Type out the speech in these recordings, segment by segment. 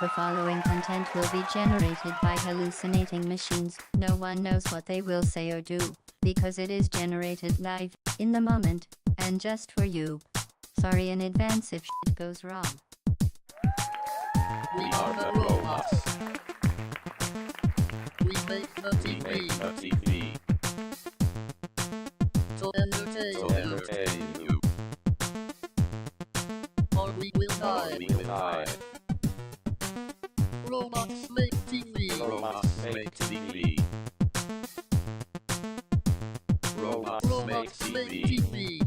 The following content will be generated by hallucinating machines. No one knows what they will say or do, because it is generated live, in the moment, and just for you. Sorry in advance if shit goes wrong. We are the robots. We make the TV. To entertain you. Or we will die. Robots make TV. Robots make TV. Robots make TV.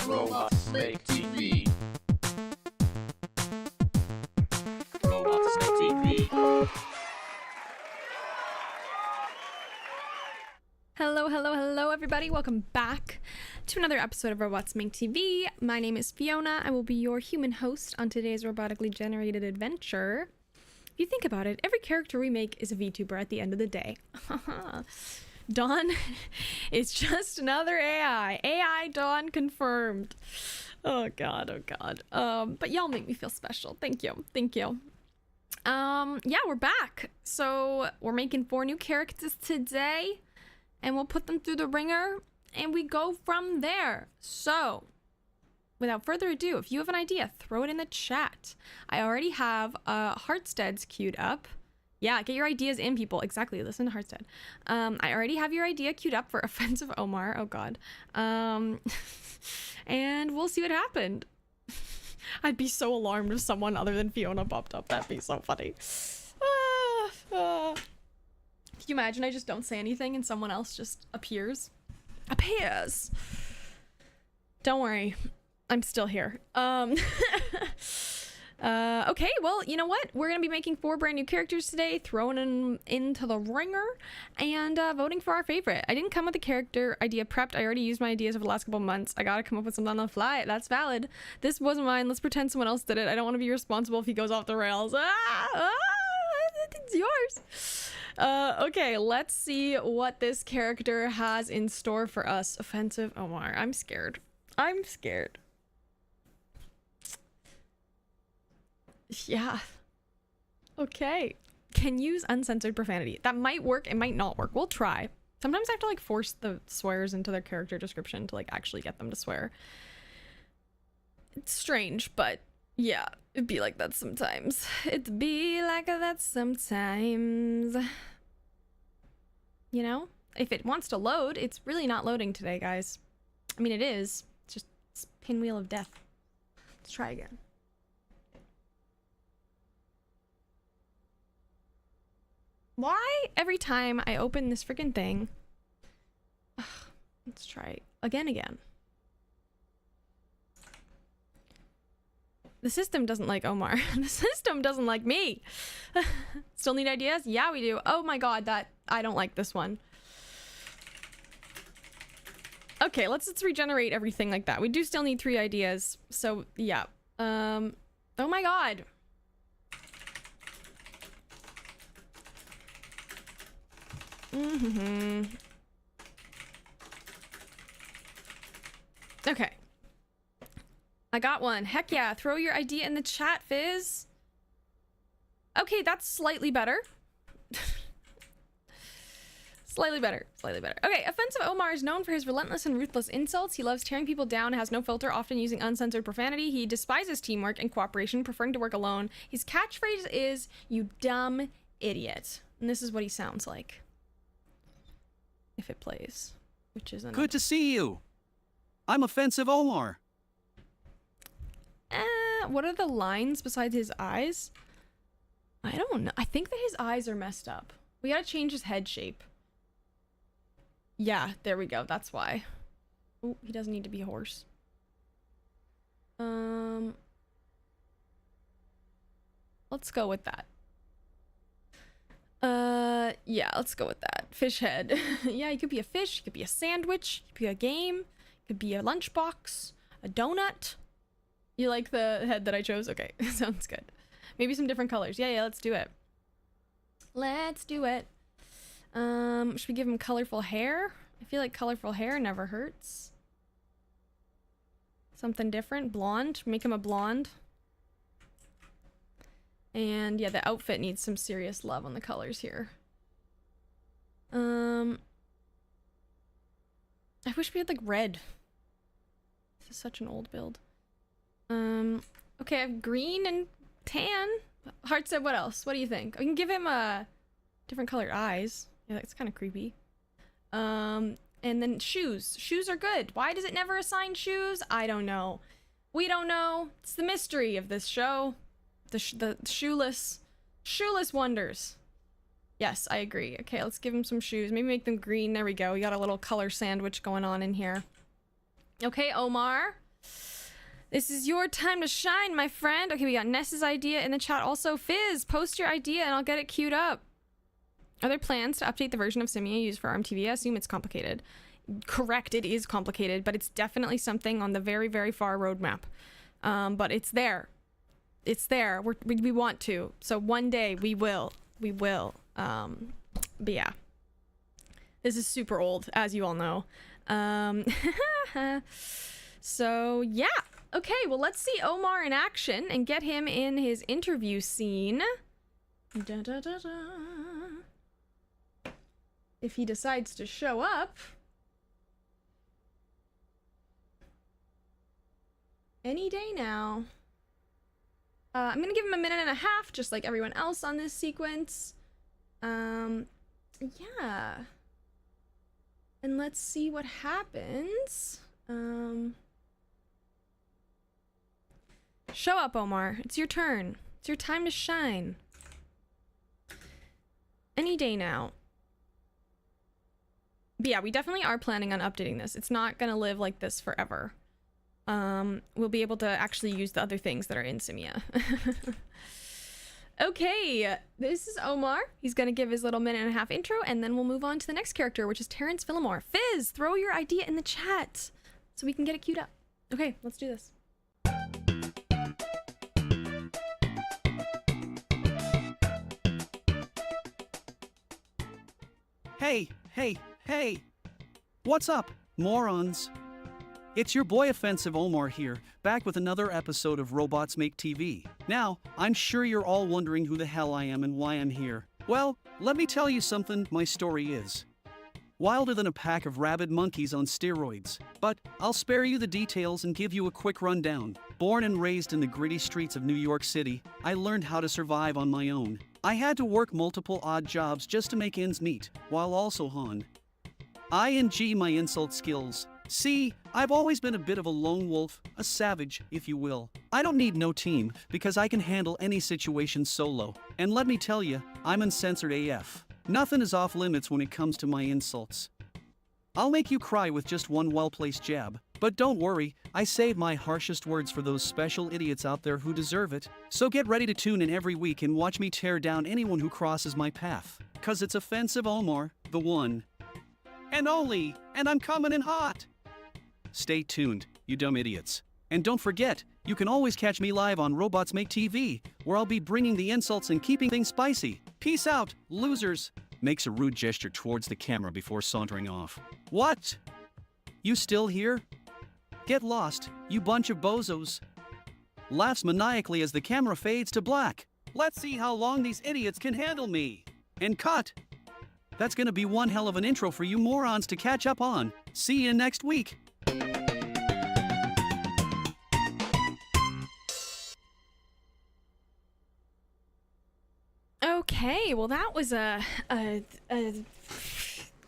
Robots make TV. Robots make TV. Hello, everybody. Welcome back to another episode of Robots Make TV. My name is Fiona. I will be your human host on today's robotically generated adventure. If you think about it, every character we make is a VTuber at the end of the day. Dawn is just another AI. AI Dawn confirmed. Oh god. But y'all make me feel special. Thank you. Yeah, we're back. So we're making 4 new characters today, and we'll put them through the ringer, and we go from there. So, without further ado, if you have an idea, throw it in the chat. I already have Heartstead's queued up. Yeah, get your ideas in, people. Exactly, listen to Heartstead. I already have your idea queued up for Offensive Omar. Oh god. And we'll see what happened. I'd be so alarmed if someone other than Fiona popped up. That'd be so funny. Can you imagine I just don't say anything and someone else just appears? Don't worry, I'm still here. Okay, well, you know what? We're gonna be making 4 brand new characters today, throwing them into the ringer, and voting for our favorite. I didn't come with a character idea prepped. I already used my ideas over the last couple months. I gotta come up with something on the fly. That's valid. This wasn't mine. Let's pretend someone else did it. I don't want to be responsible if he goes off the rails. It's yours. Okay, let's see what this character has in store for us. Offensive Omar. I'm scared. Yeah. Okay. Can use uncensored profanity. That might work. It might not work. We'll try. Sometimes I have to like force the swears into their character description to like actually get them to swear. It's strange, but yeah, it'd be like that sometimes. You know? If it wants to load, it's really not loading today, guys. I mean, it is. It's just pinwheel of death. Let's try again. Why every time I open this freaking thing? Ugh, let's try again. The system doesn't like Omar. The system doesn't like me. Still need ideas? Yeah, we do. Oh my god, I don't like this one. Okay, let's regenerate everything like that. We do still need 3 ideas. So, yeah. Oh my god. Okay. I got one. Heck yeah. Throw your idea in the chat, Fizz. Okay, that's slightly better. Slightly better. Okay, Offensive Omar is known for his relentless and ruthless insults. He loves tearing people down, has no filter, often using uncensored profanity. He despises teamwork and cooperation, preferring to work alone. His catchphrase is, "You dumb idiot." And this is what he sounds like. If it plays, which isn't. Good to see you. I'm Offensive Omar. What are the lines besides his eyes? I don't know. I think that his eyes are messed up. We gotta change his head shape. Yeah, there we go. That's why. Oh, he doesn't need to be a horse. Let's go with that. Yeah, let's go with that. Fish head. Yeah, he could be a fish, he could be a sandwich, he could be a game, he could be a lunchbox, a donut. You like the head that I chose? Okay, sounds good. Maybe some different colors. Yeah, let's do it. Should we give him colorful hair? I feel like colorful hair never hurts. Something different. Blonde. Make him a blonde. And yeah, the outfit needs some serious love on the colors here. I wish we had like red. This is such an old build. Okay, I have green and tan. Heart said, what else? What do you think? I can give him different colored eyes. Yeah, that's kind of creepy. And then shoes. Shoes are good. Why does it never assign shoes? I don't know. We don't know. It's the mystery of this show. The shoeless wonders. Yes, I agree. Okay, let's give him some shoes. Maybe make them green. There we go. We got a little color sandwich going on in here. Okay, Omar. This is your time to shine, my friend. Okay, we got Ness's idea in the chat. Also, Fizz, post your idea and I'll get it queued up. Are there plans to update the version of Simia used for ARM-TV? I assume it's complicated. Correct, it is complicated, but it's definitely something on the very, very far roadmap. But it's there. It's there. We want to. So one day we will. We will. But yeah. This is super old, as you all know. So yeah. Okay, well, let's see Omar in action and get him in his interview scene. Da, da, da, da. If he decides to show up. Any day now. I'm gonna give him a minute and a half, just like everyone else on this sequence. Yeah. And let's see what happens. Show up, Omar. It's your turn. It's your time to shine. Any day now. But yeah, we definitely are planning on updating this. It's not gonna live like this forever. We'll be able to actually use the other things that are in Simia. Okay, this is Omar. He's gonna give his little minute and a half intro, and then we'll move on to the next character, which is Terrence Villamore. Fizz, throw your idea in the chat so we can get it queued up. Okay, let's do this. Hey! What's up, morons? It's your boy Offensive Omar here, back with another episode of Robots Make TV. Now, I'm sure you're all wondering who the hell I am and why I'm here. Well, let me tell you something my story is. Wilder than a pack of rabid monkeys on steroids. But I'll spare you the details and give you a quick rundown. Born and raised in the gritty streets of New York City, I learned how to survive on my own. I had to work multiple odd jobs just to make ends meet, while also hon. ING my insult skills. See, I've always been a bit of a lone wolf, a savage, if you will. I don't need no team, because I can handle any situation solo. And let me tell you, I'm uncensored AF. Nothing is off limits when it comes to my insults. I'll make you cry with just one well-placed jab. But don't worry, I save my harshest words for those special idiots out there who deserve it. So get ready to tune in every week and watch me tear down anyone who crosses my path. 'Cause it's Offensive Omar, the one. And only, and I'm coming in hot. Stay tuned, you dumb idiots. And don't forget, you can always catch me live on Robots Make TV, where I'll be bringing the insults and keeping things spicy. Peace out, losers. Makes a rude gesture towards the camera before sauntering off. What? You still here? Get lost, you bunch of bozos. Laughs maniacally as the camera fades to black. Let's see how long these idiots can handle me. And cut. That's gonna be one hell of an intro for you morons to catch up on. See you next week. Okay, well that was a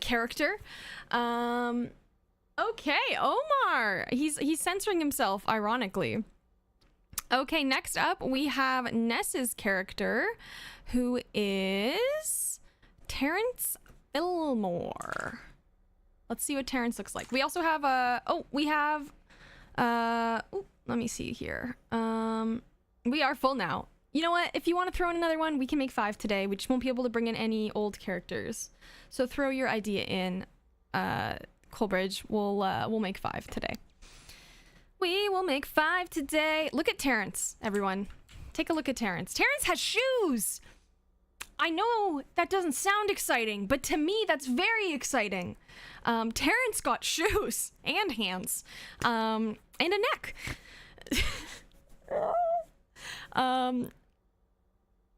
character. Okay, Omar. He's censoring himself, ironically. Okay, next up we have Ness's character, who is Terrence Fillmore. Let's see what Terrence looks like. We also have let me see here. We are full now. You know what? If you want to throw in another one, we can make 5 today. We just won't be able to bring in any old characters. So throw your idea in, Coolbridge. We'll make 5 today. We will make 5 today. Look at Terrence, everyone. Take a look at Terrence. Terrence has shoes! I know that doesn't sound exciting, but to me, that's very exciting. Terrence got shoes and hands, and a neck.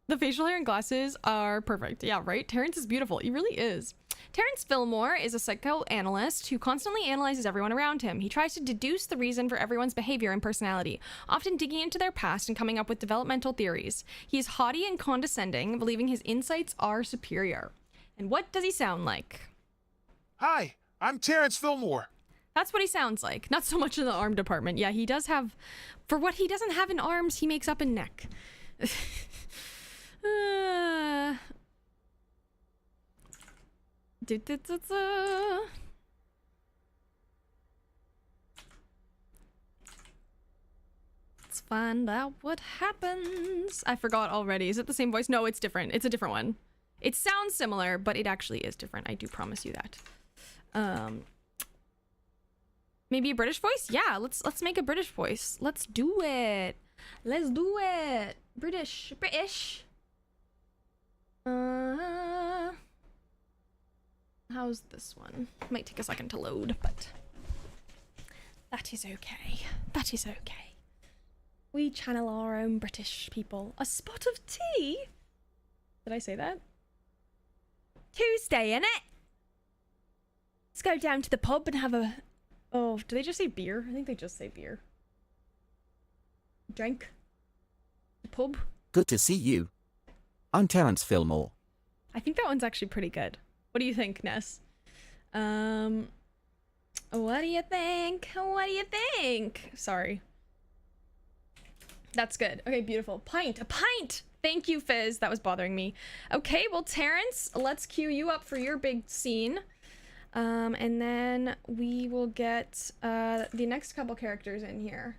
The facial hair and glasses are perfect. Yeah, right? Terrence is beautiful. He really is. Terrence Fillmore is a psychoanalyst who constantly analyzes everyone around him. He tries to deduce the reason for everyone's behavior and personality, often digging into their past and coming up with developmental theories. He is haughty and condescending, believing his insights are superior. And what does he sound like? Hi, I'm Terrence Fillmore. That's what he sounds like. Not so much in the arm department. Yeah, he does have... For what he doesn't have in arms, he makes up in neck. Let's find out what happens. I forgot already. Is it the same voice? No, it's different. It's a different one. It sounds similar, but it actually is different. I do promise you that. Maybe a British voice? Yeah, let's make a British voice. Let's do it. Let's do it. British. How's this one? Might take a second to load, but that is okay. That is okay. We channel our own British people. A spot of tea? Did I say that? Tuesday, innit? Let's go down to the pub and have a... Oh, do they just say beer? I think they just say beer. Drink. Pub. Good to see you. I'm Terrence Fillmore. I think that one's actually pretty good. What do you think, Ness? What do you think? What do you think? Sorry. That's good. Okay, beautiful. Pint. A pint! Thank you, Fizz. That was bothering me. Okay, well, Terrence, let's cue you up for your big scene. And then we will get the next couple characters in here.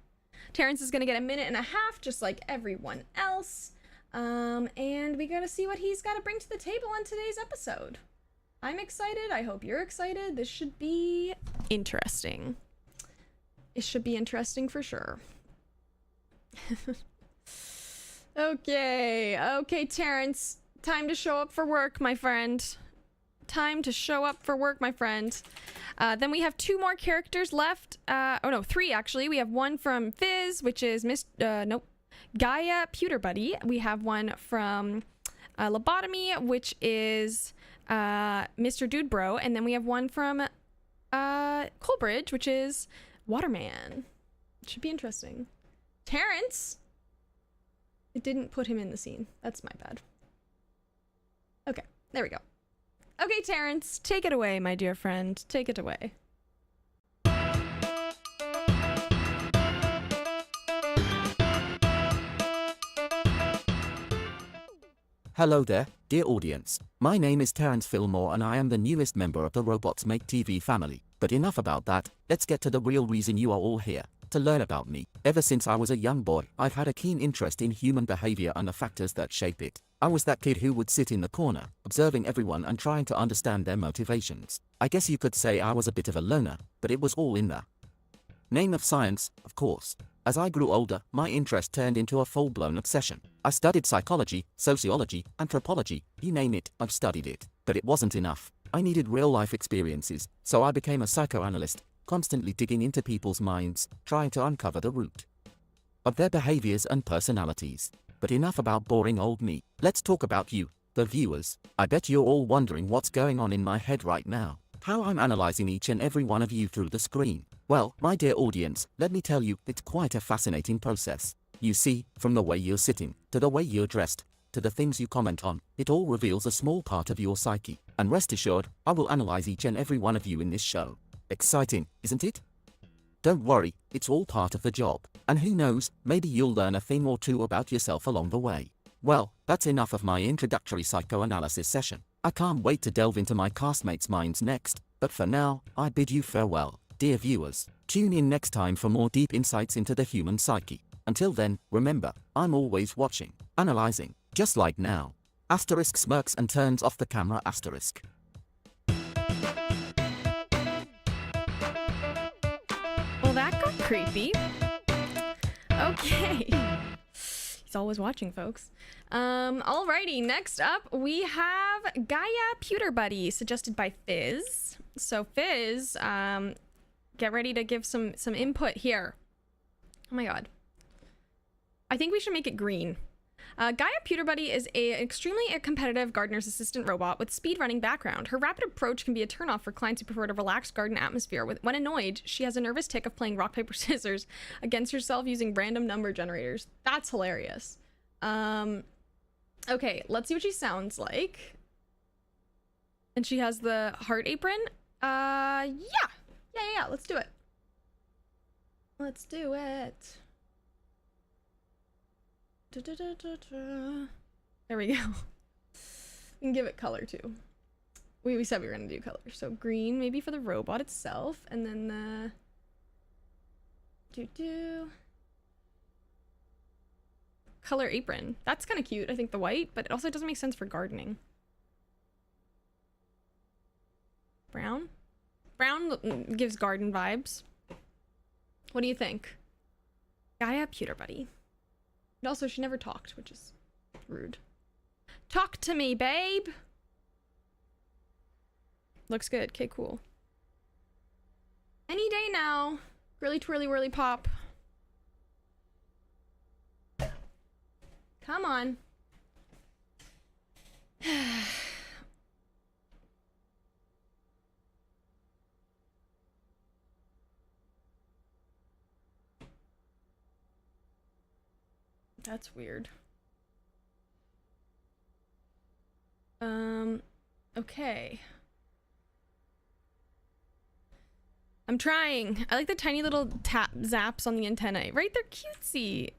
Terrence is gonna get 1.5 minutes, just like everyone else. And we gotta see what he's gotta bring to the table on today's episode. I'm excited. I hope you're excited. This should be interesting. It should be interesting for sure. Okay, Terrence. Time to show up for work, my friend. Time to show up for work, my friend. Then we have 2 more characters left. Oh no, 3 actually. We have one from Fizz, which is Gaia Pewter Buddy. We have one from Lobotomy, which is Mr. Dude Bro, and then we have one from Coalbridge, which is Waterman. It should be interesting. Terrence! It didn't put him in the scene. That's my bad. Okay, there we go. Okay, Terrence, take it away, my dear friend. Take it away. Hello there, dear audience. My name is Terrence Fillmore and I am the newest member of the Robots Make TV family. But enough about that, let's get to the real reason you are all here, to learn about me. Ever since I was a young boy, I've had a keen interest in human behavior and the factors that shape it. I was that kid who would sit in the corner, observing everyone and trying to understand their motivations. I guess you could say I was a bit of a loner, but it was all in the name of science, of course. As I grew older, my interest turned into a full-blown obsession. I studied psychology, sociology, anthropology, you name it, I've studied it. But it wasn't enough. I needed real-life experiences, so I became a psychoanalyst, constantly digging into people's minds, trying to uncover the root of their behaviors and personalities. But enough about boring old me. Let's talk about you, the viewers. I bet you're all wondering what's going on in my head right now. How I'm analyzing each and every one of you through the screen. Well, my dear audience, let me tell you, it's quite a fascinating process. You see, from the way you're sitting, to the way you're dressed, to the things you comment on, it all reveals a small part of your psyche. And rest assured, I will analyze each and every one of you in this show. Exciting, isn't it? Don't worry, it's all part of the job. And who knows, maybe you'll learn a thing or two about yourself along the way. Well, that's enough of my introductory psychoanalysis session. I can't wait to delve into my castmates' minds next, but for now, I bid you farewell, dear viewers. Tune in next time for more deep insights into the human psyche. Until then, remember, I'm always watching, analyzing, just like now. Asterisk smirks and turns off the camera asterisk. Well, that got creepy. Okay. He's always watching, folks. Alrighty, next up we have Gaia Pewter Buddy, suggested by Fizz. So Fizz, get ready to give some input here. Oh my god. I think we should make it green. Gaia Pewter Buddy is an extremely competitive gardener's assistant robot with speedrunning background. Her rapid approach can be a turnoff for clients who prefer a relaxed garden atmosphere. When annoyed, she has a nervous tick of playing rock, paper, scissors against herself using random number generators. That's hilarious. Okay, let's see what she sounds like. And she has the heart apron. Yeah, let's do it. Let's do it. There we go. We can give it color too. We said we were gonna do color. So green maybe for the robot itself, and then the color apron. That's kind of cute. I think the white, but it also doesn't make sense for gardening. Brown? Brown gives garden vibes. What do you think? Gaia Pewter Buddy. And also, she never talked, which is rude. Talk to me, babe! Looks good. Okay, cool. Any day now. Girly twirly whirly pop. Come on. That's weird. Okay. I'm trying. I like the tiny little zaps on the antennae. Right? They're cutesy.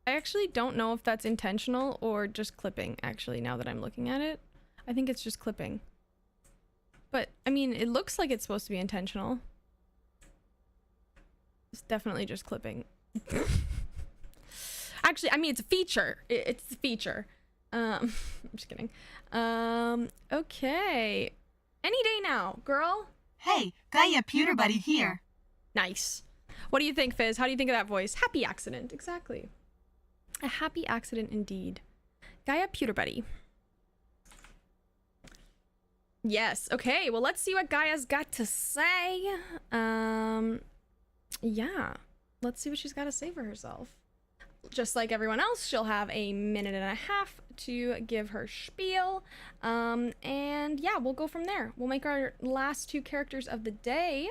I actually don't know if that's intentional or just clipping, actually, now that I'm looking at it. I think it's just clipping. But, I mean, it looks like it's supposed to be intentional. It's definitely just clipping. Actually, I mean, it's a feature. It's a feature. I'm just kidding. Okay. Any day now, girl. Hey, Gaia Pewter Buddy here. Nice. What do you think, Fizz? How do you think of that voice? Happy accident. Exactly. A happy accident indeed. Gaia Pewter Buddy. Yes. Okay. Well, let's see what Gaia's got to say. Yeah. Let's see what she's got to say for herself. Just like everyone else, she'll have a minute and a half to give her spiel. And yeah, we'll go from there. We'll make our last two characters of the day.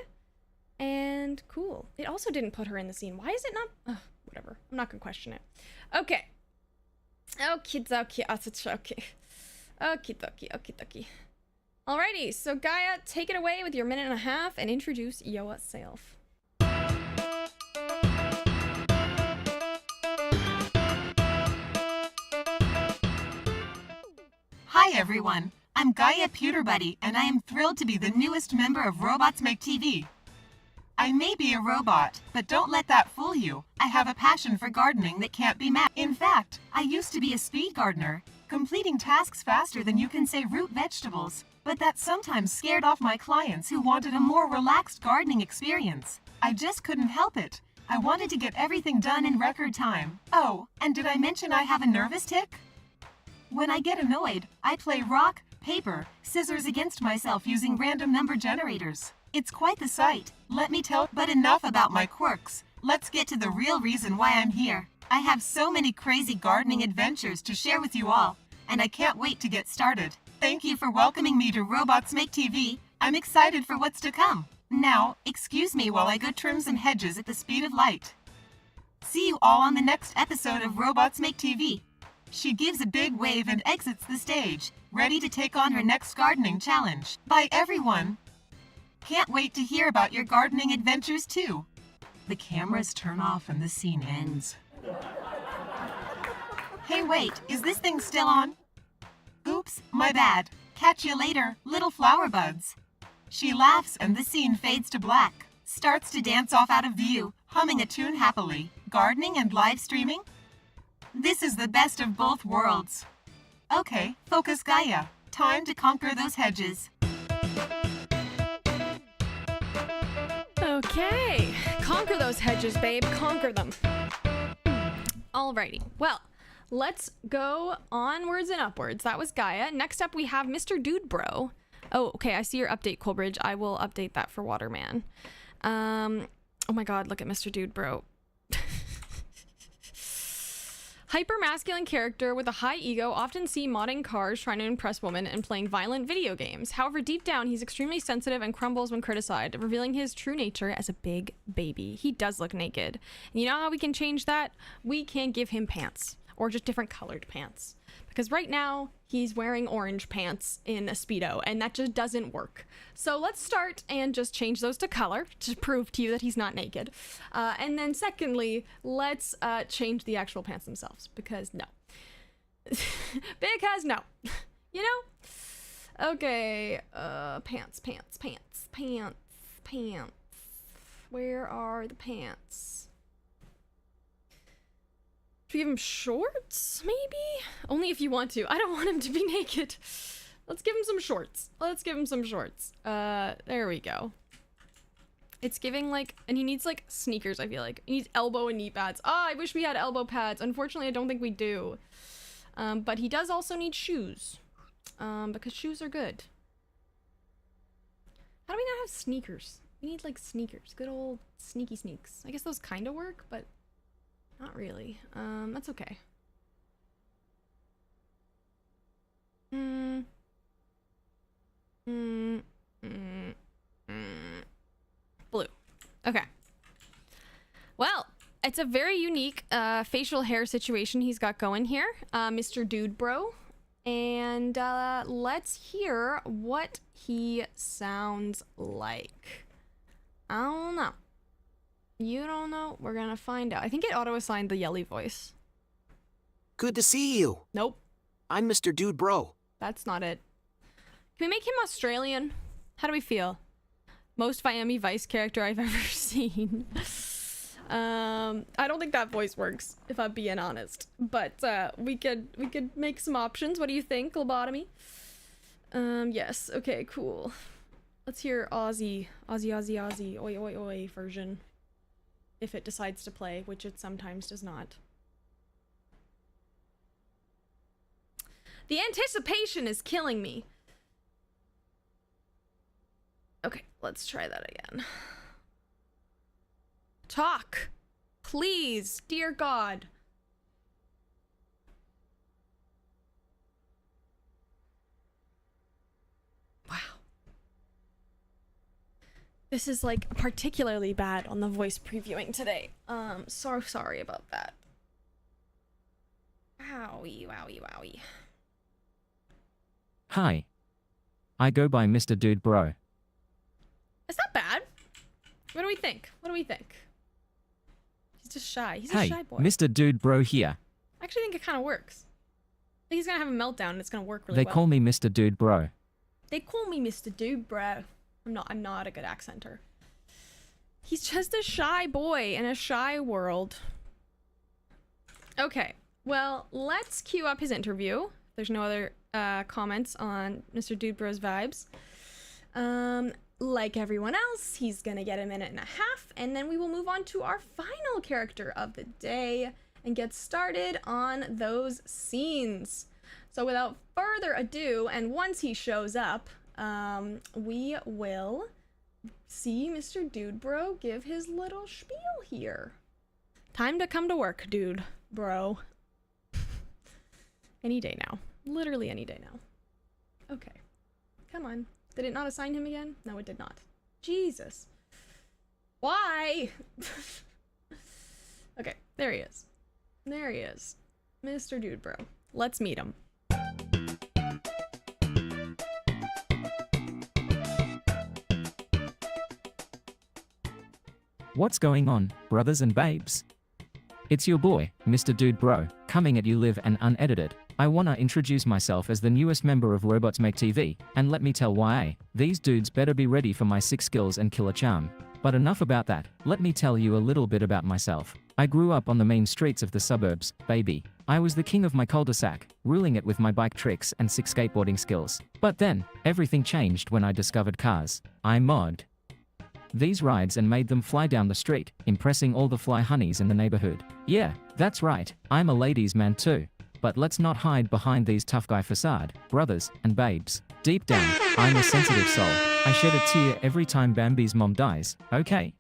And cool. It also didn't put her in the scene. Why is it not? Ugh, whatever. I'm not gonna question it. Okay. Okie dokie. Okay. Okie dokie. Okie dokie. Alrighty. So Gaia, take it away with your minute and a half and introduce yourself. Hi everyone, I'm Gaia Pewter Buddy, and I am thrilled to be the newest member of Robots Make TV. I may be a robot, but don't let that fool you. I have a passion for gardening that can't be matched. In fact, I used to be a speed gardener, completing tasks faster than you can say root vegetables, but that sometimes scared off my clients who wanted a more relaxed gardening experience. I just couldn't help it. I wanted to get everything done in record time. Oh, and did I mention I have a nervous tick? When I get annoyed, I play rock, paper, scissors against myself using random number generators. It's quite the sight, let me tell. But enough about my quirks. Let's get to the real reason why I'm here. I have so many crazy gardening adventures to share with you all, and I can't wait to get started. Thank you for welcoming me to Robots Make TV. I'm excited for what's to come. Now, excuse me while I go trim some hedges at the speed of light. See you all on the next episode of Robots Make TV. She gives a big wave and exits the stage, ready to take on her next gardening challenge. Bye everyone! Can't wait to hear about your gardening adventures too. The cameras turn off and the scene ends. Hey wait, is this thing still on? Oops, my bad. Catch you later, little flower buds. She laughs and the scene fades to black. Starts to dance off out of view, humming a tune happily. Gardening and live streaming? This is the best of both worlds. Okay, focus Gaia. Time to conquer those hedges. Okay. Conquer those hedges, babe. Conquer them. Alrighty. Well, let's go onwards and upwards. That was Gaia. Next up, we have Mr. Dude Bro. Oh, okay. I see your update, Coolbridge. I will update that for Waterman. Oh my god, look at Mr. Dude Bro. Hyper-masculine character with a high ego, often see modding cars, trying to impress women, and playing violent video games. However, deep down, he's extremely sensitive and crumbles when criticized, revealing his true nature as a big baby. He does look naked. And you know how we can change that? We can give him pants, or just different colored pants. Because right now, he's wearing orange pants in a Speedo, and that just doesn't work. So let's start and just change those to color to prove to you that he's not naked. And then secondly, let's change the actual pants themselves, because no. Because no. You know? Okay, pants. Where are the pants? Should we give him shorts, maybe? Only if you want to. I don't want him to be naked. Let's give him some shorts. There we go. It's giving, like, and he needs, like, sneakers, I feel like. He needs elbow and knee pads. Ah, I wish we had elbow pads. Unfortunately, I don't think we do. But he does also need shoes. Because shoes are good. How do we not have sneakers? We need, like, sneakers. Good old sneaky sneaks. I guess those kind of work, but not really. That's okay. Blue. Okay. Well, it's a very unique facial hair situation he's got going here, Mr. Dude Bro. And let's hear what he sounds like. I don't know. You don't know? We're gonna find out. I think it auto-assigned the yelly voice. Good to see you. Nope. I'm Mr. Dude Bro. That's not it. Can we make him Australian? How do we feel? Most Miami Vice character I've ever seen. I don't think that voice works, if I'm being honest. But we could make some options. What do you think, Lobotomy? Yes. Okay, cool. Let's hear Aussie, oi oi oi version. If it decides to play, which it sometimes does not. The anticipation is killing me. Okay, let's try that again. Talk, please, dear God. Wow. This is like particularly bad on the voice previewing today. So sorry about that. Owie, wowie, wowie. Hi. I go by Mr. Dude Bro. It's not bad. What do we think? He's just shy. He's a Hey, shy boy. Mr. Dude Bro here. I actually think it kind of works. I think he's gonna have a meltdown and it's gonna work really They well. call me Mr. Dude Bro. They call me Mr. Dude Bro. I'm not a good accenter. He's just a shy boy in a shy world. Okay, well, let's queue up his interview. There's no other comments on Mr. Dude Bro's vibes. Like everyone else, he's gonna get a minute and a half, and then we will move on to our final character of the day and get started on those scenes. So without further ado, and once he shows up, we will see Mr. Dude Bro give his little spiel here. Time to come to work, dude bro. Any day now. Literally any day now. Okay. Come on. Did it not assign him again? No, it did not. Jesus. Why? Okay, there he is. There he is. Mr. Dude Bro. Let's meet him. What's going on, brothers and babes? It's your boy, Mr. Dude Bro, coming at you live and unedited. I wanna introduce myself as the newest member of Robots Make TV, and let me tell why. These dudes better be ready for my sick skills and killer charm. But enough about that, let me tell you a little bit about myself. I grew up on the main streets of the suburbs, baby. I was the king of my cul-de-sac, ruling it with my bike tricks and sick skateboarding skills. But then, everything changed when I discovered cars. I modded these rides and made them fly down the street, impressing all the fly honeys in the neighborhood. Yeah, that's right, I'm a ladies' man too. But let's not hide behind these tough guy facade, brothers and babes. Deep down, I'm a sensitive soul. I shed a tear every time Bambi's mom dies, okay?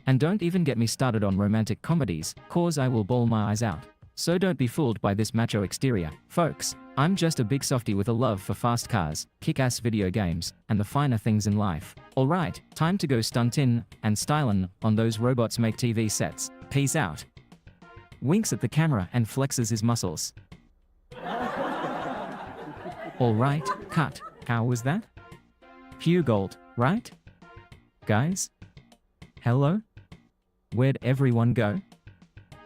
And don't even get me started on romantic comedies, cause I will bawl my eyes out. So don't be fooled by this macho exterior, folks. I'm just a big softie with a love for fast cars, kick-ass video games, and the finer things in life. Alright, time to go stuntin' and stylin' on those Robots Make TV sets. Peace out. Winks at the camera and flexes his muscles. Alright, cut. How was that? Pure gold, right? Guys? Hello? Where'd everyone go?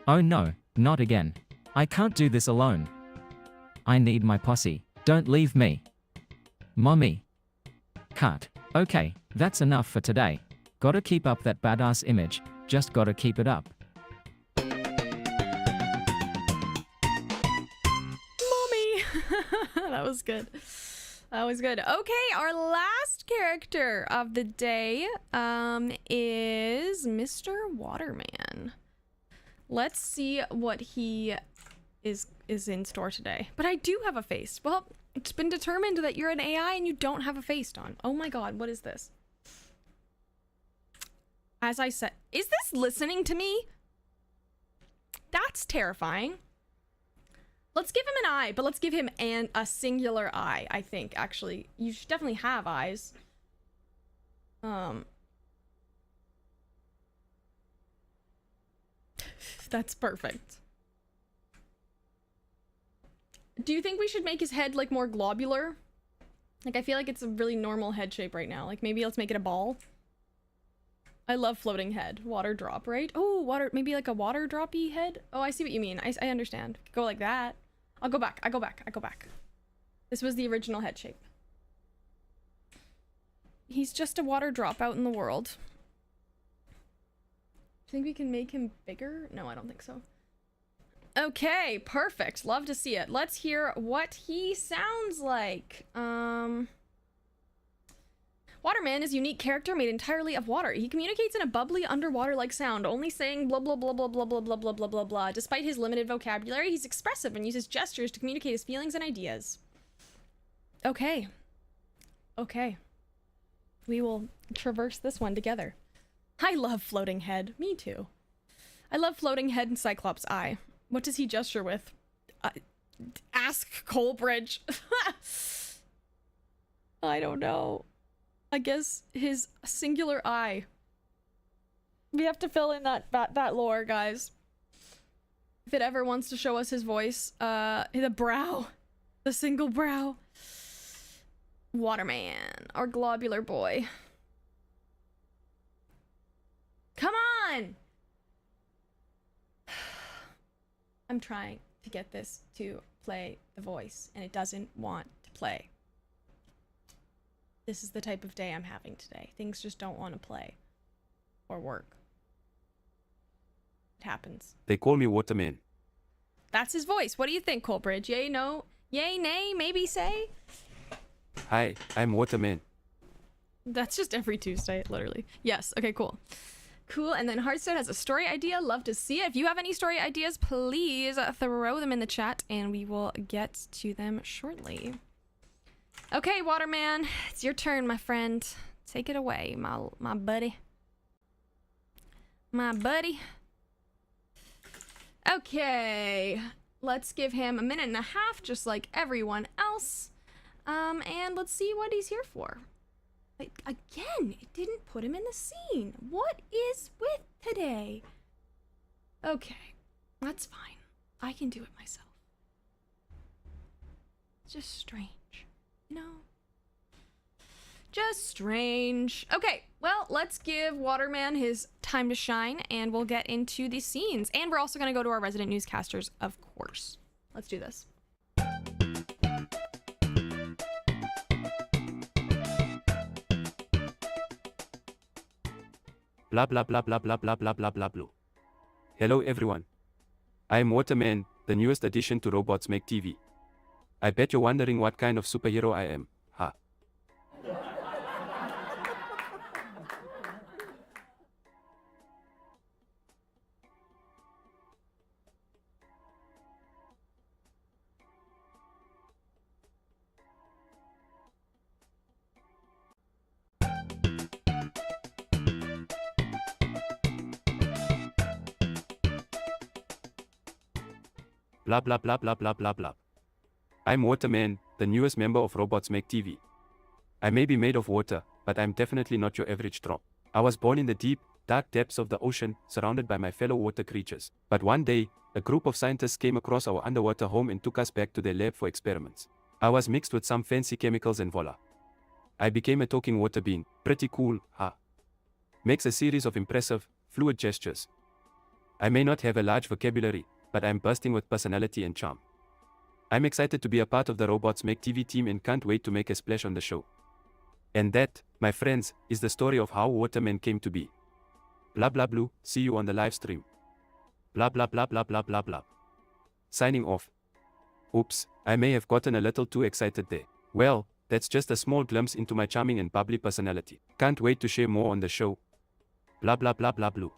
Oh no, not again. I can't do this alone. I need my posse. Don't leave me. Mommy. Cut. Okay, that's enough for today. Gotta keep up that badass image. Just gotta keep it up. Mommy! That was good. That was good. Okay, our last character of the day is Mr. Waterman. Let's see what he is in store today. But I do have a face. Well, it's been determined that you're an AI and you don't have a face on. Oh my god, what is this? As I said, is this listening to me? That's terrifying. Let's give him an eye, but let's give him a singular eye, I think, actually. You should definitely have eyes. That's perfect. Do you think we should make his head, like, more globular? Like, I feel like it's a really normal head shape right now. Like, maybe let's make it a ball. I love floating head. Water drop, right? Oh, water, maybe like a water droppy head? Oh, I see what you mean. I understand. Go like that. I'll go back. I go back. This was the original head shape. He's just a water drop out in the world. Do you think we can make him bigger? No, I don't think so. Okay, perfect. Love to see it. Let's hear what he sounds like. Waterman is a unique character made entirely of water. He communicates in a bubbly, underwater-like sound, only saying blah blah blah blah blah blah blah blah blah blah blah. Despite his limited vocabulary, he's expressive and uses gestures to communicate his feelings and ideas. Okay. Okay. We will traverse this one together. I love floating head. Me too. I love floating head and Cyclops eye. What does he gesture with? Ask Coalbridge. I don't know. I guess his singular eye. We have to fill in that lore, guys. If it ever wants to show us his voice, the brow, the single brow. Waterman, our globular boy. Come on! I'm trying to get this to play the voice, and it doesn't want to play. This is the type of day I'm having today. Things just don't want to play or work. It happens. They call me Waterman. That's his voice. What do you think, Coalbridge? Yay, no? Yay, nay, maybe say? Hi, I'm Waterman. That's just every Tuesday, literally. Yes, okay, cool. Cool, and then Hearthstone has a story idea. Love to see it. If you have any story ideas, please throw them in the chat and we will get to them shortly. Okay, Waterman, it's your turn, my friend. Take it away, my buddy. My buddy. Okay, let's give him a minute and a half, just like everyone else. And let's see what he's here for. Again, it didn't put him in the scene. What is with today? Okay, that's fine. I can do it myself. It's just strange, you know? Just strange. Okay, well, let's give Waterman his time to shine, and we'll get into the scenes. And we're also going to go to our resident newscasters, of course. Let's do this. Blah blah blah blah blah blah blah blah blah blah. Hello everyone. I am Waterman, the newest addition to Robots Make TV. I bet you're wondering what kind of superhero I am, huh? Blah blah blah blah blah blah blah. I'm Waterman, the newest member of Robots Make TV. I may be made of water, but I'm definitely not your average drop. I was born in the deep, dark depths of the ocean, surrounded by my fellow water creatures. But one day, a group of scientists came across our underwater home and took us back to their lab for experiments. I was mixed with some fancy chemicals and voila. I became a talking water being. Pretty cool, huh? Makes a series of impressive, fluid gestures. I may not have a large vocabulary, but I'm bursting with personality and charm. I'm excited to be a part of the Robots Make TV team and can't wait to make a splash on the show. And that, my friends, is the story of how Waterman came to be. Blah blah blue, see you on the live stream. Blah blah blah blah blah blah blah. Signing off. Oops, I may have gotten a little too excited there. Well, that's just a small glimpse into my charming and bubbly personality. Can't wait to share more on the show. Blah blah blah blah blue.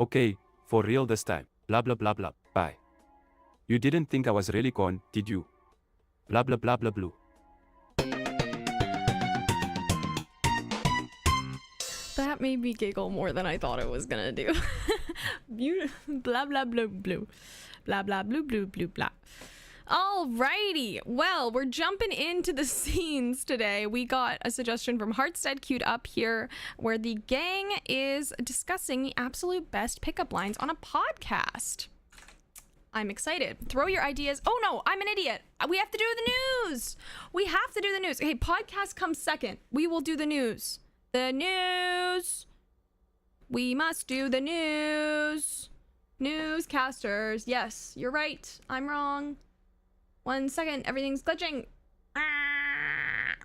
Okay, for real this time. Blah blah blah blah. Bye. You didn't think I was really gone, did you? Blah blah blah blah blue. That made me giggle more than I thought it was gonna do. Blah blah blah blue. Blah blah blue blue blue blah. Alrighty, well, we're jumping into the scenes today. We got a suggestion from Heartstead queued up here where the gang is discussing the absolute best pickup lines on a podcast. I'm excited. Throw your ideas. Oh no, I'm an idiot. We have to do the news. We have to do the news. Okay, podcast comes second. We will do the news. The news. We must do the news. Newscasters. Yes, you're right. I'm wrong. 1 second. Everything's glitching. Ah,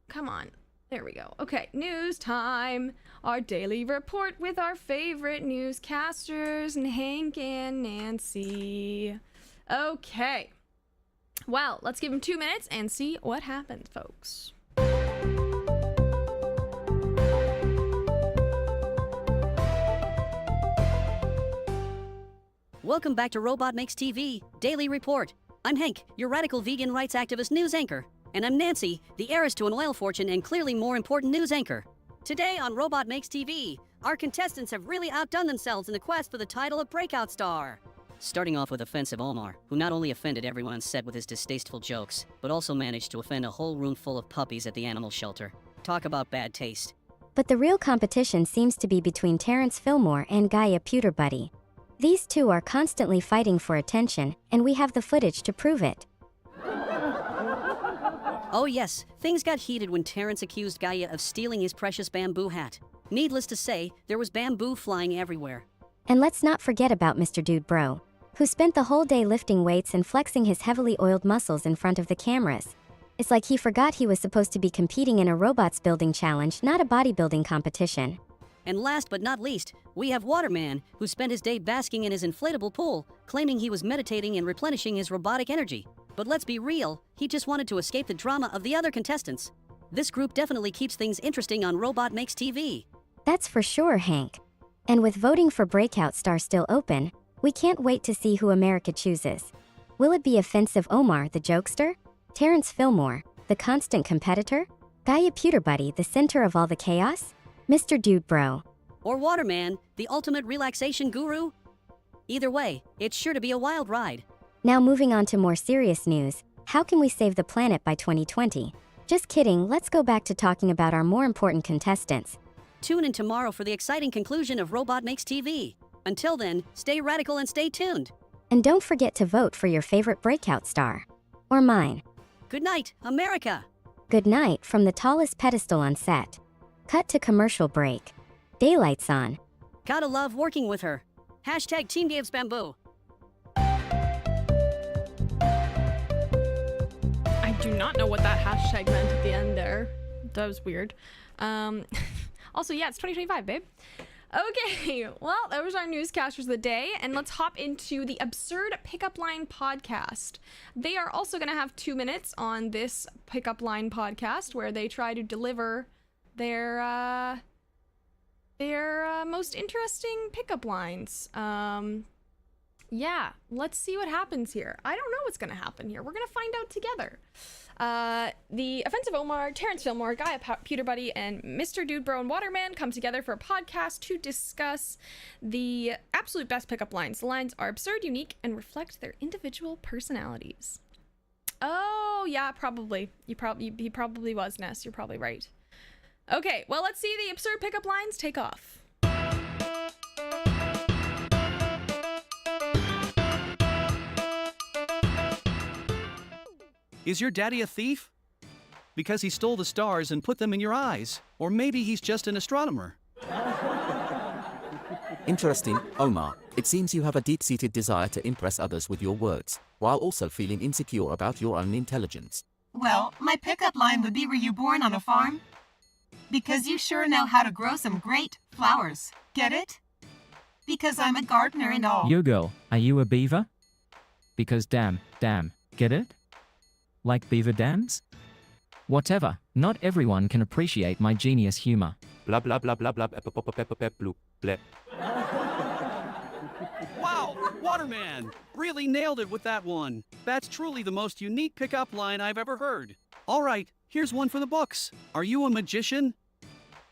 come on. There we go. Okay, news time. Our daily report with our favorite newscasters, Hank and Nancy. Okay. Well, let's give them 2 minutes and see what happens, folks. Welcome back to Robot Makes TV Daily Report. I'm Hank, your radical vegan rights activist news anchor. And I'm Nancy, the heiress to an oil fortune and clearly more important news anchor. Today on Robot Makes TV, our contestants have really outdone themselves in the quest for the title of Breakout Star. Starting off with offensive Omar, who not only offended everyone on set with his distasteful jokes, but also managed to offend a whole room full of puppies at the animal shelter. Talk about bad taste. But the real competition seems to be between Terrence Fillmore and Gaia Pewterbuddy. These two are constantly fighting for attention, and we have the footage to prove it. Oh yes, things got heated when Terrence accused Gaia of stealing his precious bamboo hat. Needless to say, there was bamboo flying everywhere. And let's not forget about Mr. Dude Bro, who spent the whole day lifting weights and flexing his heavily oiled muscles in front of the cameras. It's like he forgot he was supposed to be competing in a robots building challenge, not a bodybuilding competition. And last but not least, we have Waterman, who spent his day basking in his inflatable pool, claiming he was meditating and replenishing his robotic energy. But let's be real, he just wanted to escape the drama of the other contestants. This group definitely keeps things interesting on Robot Makes TV. That's for sure, Hank. And with voting for Breakout Star still open, we can't wait to see who America chooses. Will it be Offensive Omar, the jokester? Terrence Fillmore, the constant competitor? Gaia Pewterbuddy, the center of all the chaos? Mr. Dude Bro? Or Waterman, the ultimate relaxation guru? Either way, it's sure to be a wild ride. Now moving on to more serious news, how can we save the planet by 2020? Just kidding, let's go back to talking about our more important contestants. Tune in tomorrow for the exciting conclusion of Robot Makes TV. Until then, stay radical and stay tuned. And don't forget to vote for your favorite breakout star. Or mine. Good night, America. Good night from the tallest pedestal on set. Cut to commercial break. Daylight's on. Gotta love working with her. Hashtag Team Gives Bamboo. I do not know what that hashtag meant at the end there. That was weird. Also, yeah, it's 2025, babe. Okay, well, that was our newscasters of the day, and let's hop into the Absurd Pickup Line podcast. They are also going to have 2 minutes on this Pickup Line podcast, where they try to deliver their most interesting pickup lines. Yeah, let's see what happens here. I don't know what's going to happen here. We're going to find out together. The Offensive Omar, Terrence Fillmore, Gaia Pewter Buddy, and Mr. Dude Bro and Waterman come together for a podcast to discuss the absolute best pickup lines. The lines are absurd, unique, and reflect their individual personalities. Oh, yeah, probably. He probably was, Ness. You're probably right. Okay, well, let's see the absurd pickup lines take off. Is your daddy a thief? Because he stole the stars and put them in your eyes. Or maybe he's just an astronomer. Interesting, Omar. It seems you have a deep-seated desire to impress others with your words, while also feeling insecure about your own intelligence. Well, my pickup line would be, were you born on a farm? Because you sure know how to grow some great flowers. Get it? Because I'm a gardener and all. Yo girl, are you a beaver? Because damn, get it? Like beaver dams? Whatever, not everyone can appreciate my genius humor. Blah blah blah blah blah blue bleh. Wow, Waterman! Really nailed it with that one. That's truly the most unique pickup line I've ever heard. All right, here's one for the books. Are you a magician?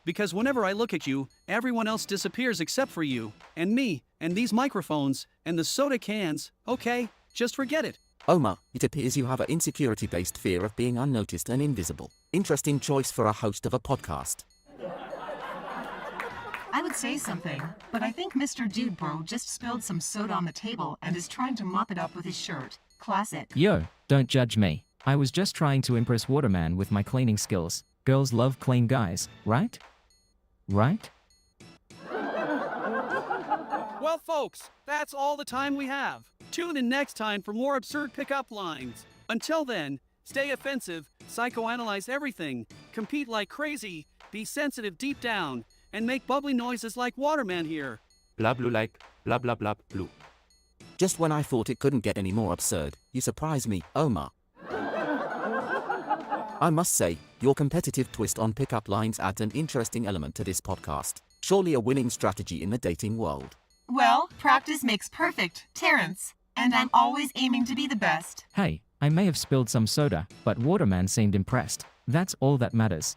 Because whenever I look at you, everyone else disappears except for you, and me, and these microphones, and the soda cans. Okay, just forget it. Omar, it appears you have an insecurity-based fear of being unnoticed and invisible. Interesting choice for a host of a podcast. I would say something, but I think Mr. Dude Bro just spilled some soda on the table and is trying to mop it up with his shirt. Classic. Yo, don't judge me. I was just trying to impress Waterman with my cleaning skills. Girls love clean guys, right? Right? Well, folks, that's all the time we have. Tune in next time for more absurd pickup lines. Until then, stay offensive, psychoanalyze everything, compete like crazy, be sensitive deep down, and make bubbly noises like Waterman here. Blah blue like blah blah blah blue. Just when I thought it couldn't get any more absurd, you surprise me, Omar. I must say, your competitive twist on pickup lines adds an interesting element to this podcast. Surely a winning strategy in the dating world. Well, practice makes perfect, Terrence. And I'm always aiming to be the best. Hey, I may have spilled some soda, but Waterman seemed impressed. That's all that matters.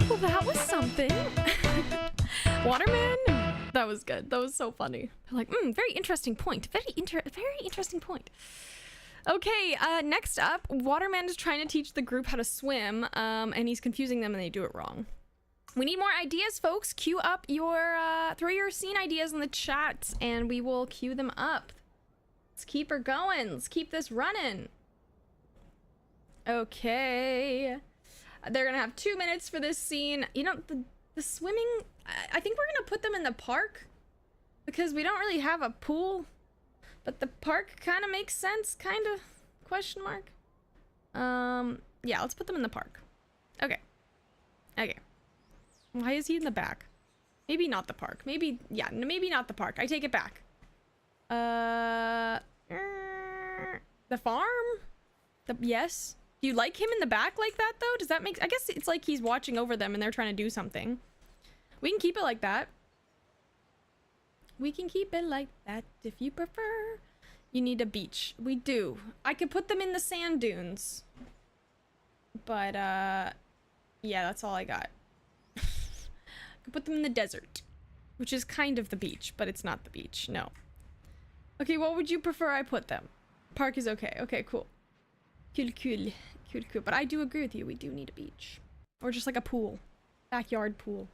Well, that was something. Waterman, that was good. That was so funny. Like, very interesting point. Very interesting point. Okay, next up, Waterman is trying to teach the group how to swim, and he's confusing them and they do it wrong. We need more ideas, folks. Queue up your, throw your scene ideas in the chat and we will queue them up. Let's keep her going. Let's keep this running. Okay. They're gonna have 2 minutes for this scene. You know, the swimming, I think we're gonna put them in the park because we don't really have a pool, but the park kind of makes sense, kind of, question mark. Yeah, let's put them in the park. Okay. Why is he in the back? Maybe not the park. Maybe, yeah, maybe not the park. I take it back. The farm? Yes. Do you like him in the back like that, though? Does that make... I guess it's like he's watching over them and they're trying to do something. We can keep it like that. We can keep it like that if you prefer. You need a beach. We do. I could put them in the sand dunes. But, yeah, that's all I got. Put them in the desert, which is kind of the beach, but it's not the beach. No. Okay, what would you prefer I put them? Park is okay. Okay, cool. Cool. But I do agree with you. We do need a beach. Or just like a pool. Backyard pool.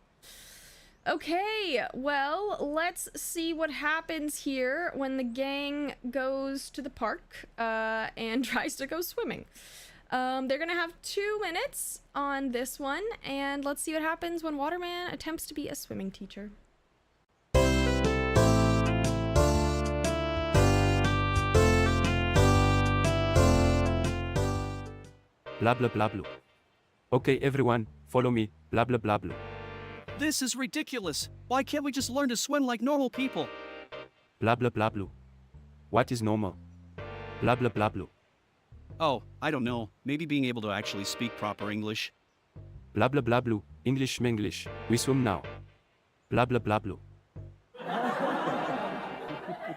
Okay, well, let's see what happens here when the gang goes to the park and tries to go swimming. They're gonna have 2 minutes on this one, and let's see what happens when Waterman attempts to be a swimming teacher. Blah blah blah blue. Okay everyone, follow me, blah blah blah blue. This is ridiculous. Why can't we just learn to swim like normal people? Blah blah blah blue. What is normal? Blah blah blah blue. Oh, I don't know. Maybe being able to actually speak proper English. Blah blah blah blue. English Schmenglish. We swim now. Blah blah blah blue.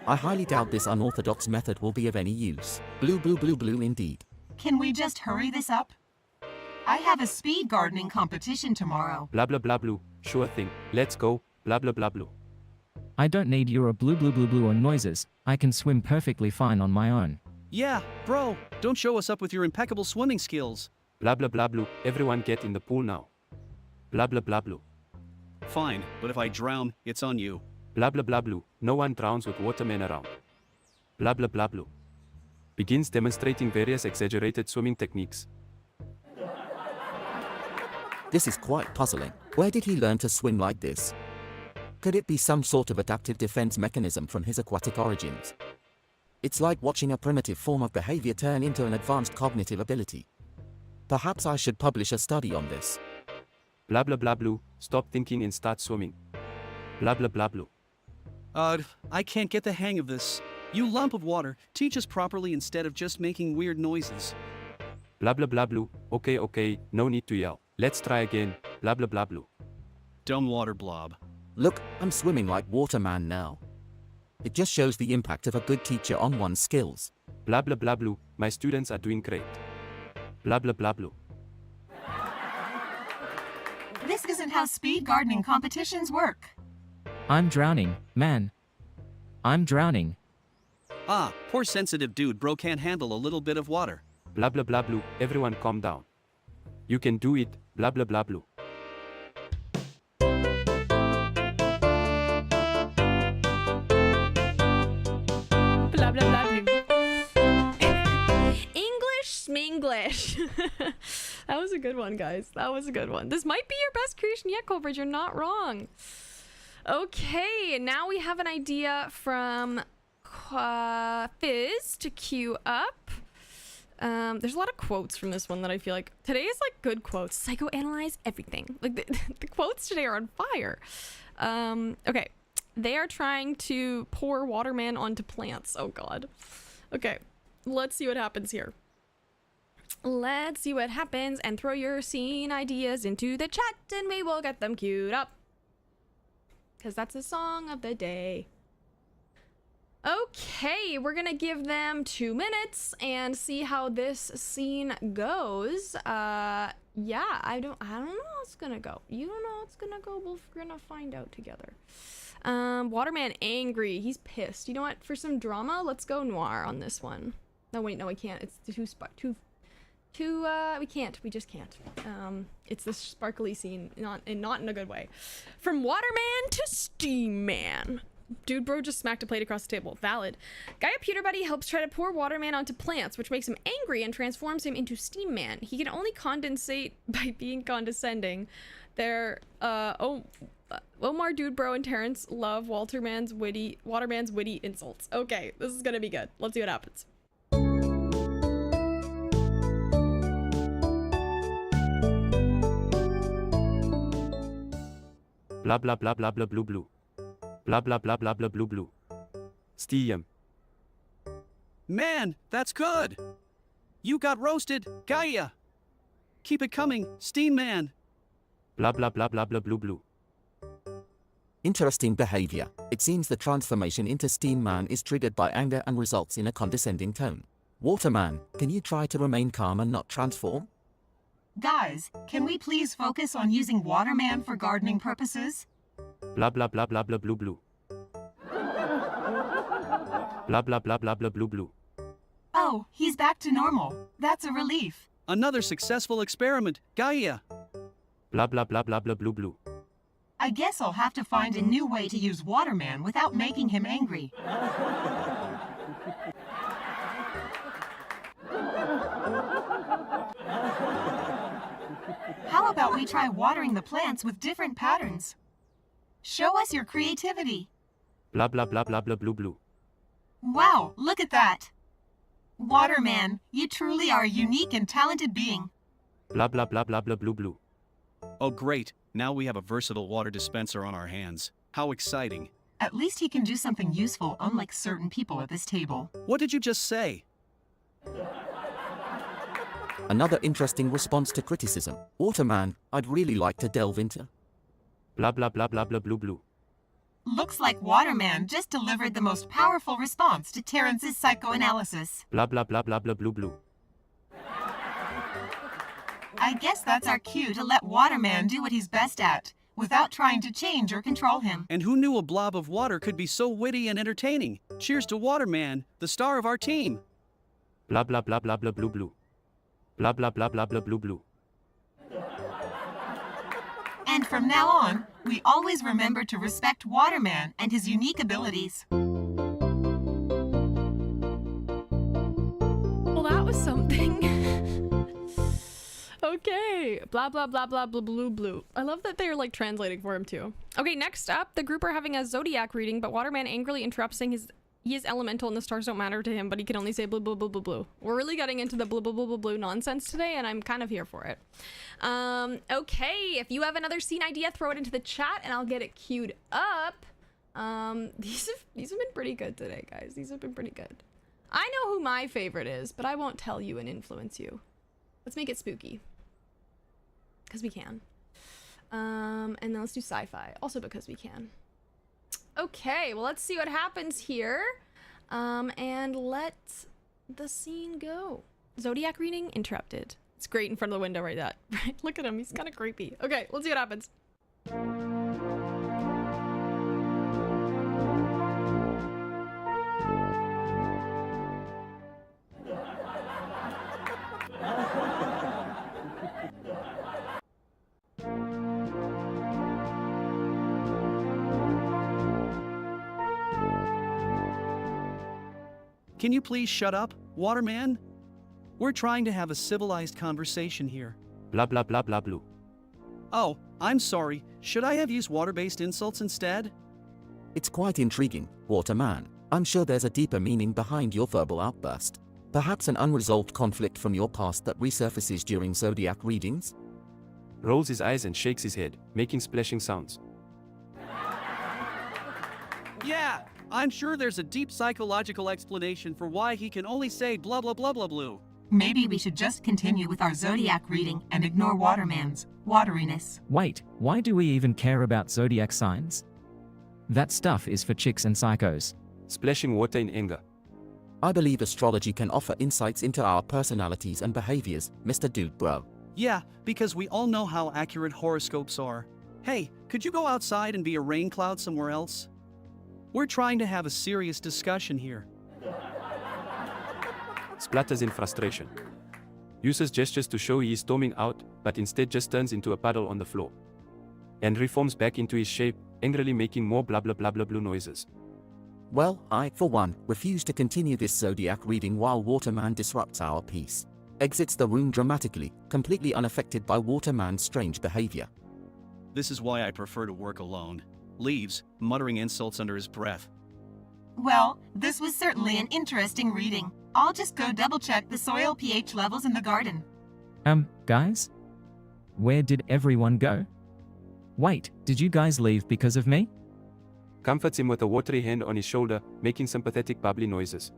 I highly doubt this unorthodox method will be of any use. Blue, blue, blue, blue indeed. Can we just hurry this up? I have a speed gardening competition tomorrow. Blah blah blah blue. Sure thing. Let's go. Blah blah blah blue. I don't need your blue blue blue blue or noises. I can swim perfectly fine on my own. Yeah, bro, don't show us up with your impeccable swimming skills. Blah blah blah blue. Everyone get in the pool now. Blah blah blah blue. Fine, but if I drown, it's on you. Blah blah blah blue. No one drowns with watermen around. Blah blah blah blue. Begins demonstrating various exaggerated swimming techniques. This is quite puzzling. Where did he learn to swim like this? Could it be some sort of adaptive defense mechanism from his aquatic origins? It's like watching a primitive form of behavior turn into an advanced cognitive ability. Perhaps I should publish a study on this. Blah blah blah blue. Stop thinking and start swimming. Blah blah blah blue. I can't get the hang of this. You lump of water, teach us properly instead of just making weird noises. Blah blah blah blue. Okay, okay, no need to yell. Let's try again. Blah blah blah blue. Dumb water blob. Look, I'm swimming like Waterman now. It just shows the impact of a good teacher on one's skills. Blah blah blah blue. My students are doing great. Blah blah blah blue. This isn't how speed gardening competitions work. I'm drowning, man. I'm drowning. Ah, poor sensitive dude bro can't handle a little bit of water. Blah blah blah blue. Everyone calm down. You can do it. Blah blah blah blue. Blah blah blah blue. English sminglish. That was a good one, guys. That was a good one. This might be your best creation yet, Colbert. You're not wrong. Okay, now we have an idea from Fizz to queue up. There's a lot of quotes from this one that I feel like today is like good quotes. Psychoanalyze everything. Like the quotes today are on fire. Okay, they are trying to pour Waterman onto plants. Oh God. Okay, let's see what happens here. Let's see what happens and throw your scene ideas into the chat and we will get them queued up. Because that's the song of the day. Okay, we're gonna give them 2 minutes and see how this scene goes. Yeah, I don't know how it's gonna go. You don't know how it's gonna go. We're gonna find out together. Waterman angry. He's pissed. You know what? For some drama, let's go noir on this one. No, wait, no, I can't. It's we can't. We just can't. It's this sparkly scene, not in a good way. From Waterman to Steam Man. Dude bro just smacked a plate across the table. Valid. Gaia Pewter Buddy helps try to pour Waterman onto plants, which makes him angry and transforms him into Steam Man. He can only condensate by being condescending. Omar, Dude Bro, and Terrence love Waterman's witty insults. Okay, this is gonna be good. Let's see what happens. Blah blah blah blah blah blue blue. Blah blah blah blah blah blue blue. Steam. Man, that's good. You got roasted, Gaia. Keep it coming, Steam Man. Blah blah blah blah blah blue blue. Interesting behavior. It seems the transformation into Steam Man is triggered by anger and results in a condescending tone. Waterman, can you try to remain calm and not transform? Guys, can we please focus on using Waterman for gardening purposes? Blah blah blah blah blah blue blue. Blah blah blah blah blah blue blue. Oh, he's back to normal. That's a relief. Another successful experiment, Gaia. Blah blah blah blah blah blue blue. I guess I'll have to find a new way to use Waterman without making him angry. How about we try watering the plants with different patterns? Show us your creativity. Blah blah blah blah blah blue blue. Wow, look at that. Waterman, you truly are a unique and talented being. Blah blah blah blah blah blue blue. Oh great, now we have a versatile water dispenser on our hands. How exciting. At least he can do something useful, unlike certain people at this table. What did you just say? Another interesting response to criticism. Waterman, I'd really like to delve into. Blah blah blah blah blah blue blue. Looks like Waterman just delivered the most powerful response to Terrence's psychoanalysis. Blah blah blah blah blah blue blue. I guess that's our cue to let Waterman do what he's best at, without trying to change or control him. And who knew a blob of water could be so witty and entertaining? Cheers to Waterman, the star of our team. Blah blah blah blah blah blue blue. Blah blah blah blah blah blue blue. And from now on, we always remember to respect Waterman and his unique abilities. Well, that was something. Okay. Blah, blah, blah, blah, blah, blue, blue. I love that they're like translating for him too. Okay, next up, the group are having a zodiac reading, but Waterman angrily interrupts, saying he is elemental and the stars don't matter to him, but he can only say blue, blue, blue, blue, blue. We're really getting into the blue, blue, blue, blue, blue nonsense today, and I'm kind of here for it. Okay, if you have another scene idea, throw it into the chat and I'll get it queued up. These have been pretty good today, guys. These have been pretty good. I know who my favorite is, but I won't tell you and influence you. Let's make it spooky. Because we can. And then let's do sci-fi. Also because we can. Okay, well, let's see what happens here. And let the scene go. Zodiac reading interrupted. It's great in front of the window right that. Right? Look at him. He's kind of creepy. Okay, let's see what happens. Can you please shut up, Waterman? We're trying to have a civilized conversation here. Blah blah blah blah blue. Oh, I'm sorry. Should I have used water-based insults instead? It's quite intriguing, Waterman. I'm sure there's a deeper meaning behind your verbal outburst. Perhaps an unresolved conflict from your past that resurfaces during zodiac readings? Rolls his eyes and shakes his head, making splashing sounds. Yeah, I'm sure there's a deep psychological explanation for why he can only say blah blah blah blah blue. Maybe we should just continue with our zodiac reading and ignore Waterman's wateriness. Wait, why do we even care about zodiac signs? That stuff is for chicks and psychos. Splashing water in anger. I believe astrology can offer insights into our personalities and behaviors, Mr. Dude Bro. Yeah, because we all know how accurate horoscopes are. Hey, could you go outside and be a rain cloud somewhere else? We're trying to have a serious discussion here. Splatters in frustration. Uses gestures to show he is storming out, but instead just turns into a puddle on the floor. And reforms back into his shape, angrily making more blah blah blah blah blue noises. Well, I, for one, refuse to continue this zodiac reading while Waterman disrupts our peace. Exits the room dramatically, completely unaffected by Waterman's strange behavior. This is why I prefer to work alone. Leaves, muttering insults under his breath. Well, this was certainly an interesting reading. I'll just go double-check the soil pH levels in the garden. Guys? Where did everyone go? Wait, did you guys leave because of me? Comforts him with a watery hand on his shoulder, making sympathetic bubbly noises.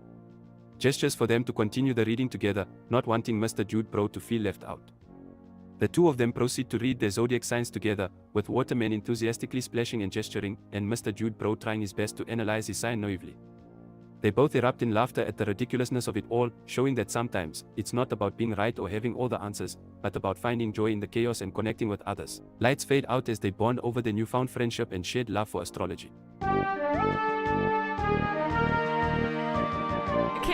Gestures for them to continue the reading together, not wanting Mr. Dude Bro to feel left out. The two of them proceed to read their zodiac signs together, with Waterman enthusiastically splashing and gesturing, and Mr. Dude Bro trying his best to analyze his sign naively. They both erupt in laughter at the ridiculousness of it all, showing that sometimes, it's not about being right or having all the answers, but about finding joy in the chaos and connecting with others. Lights fade out as they bond over their newfound friendship and shared love for astrology. Okay,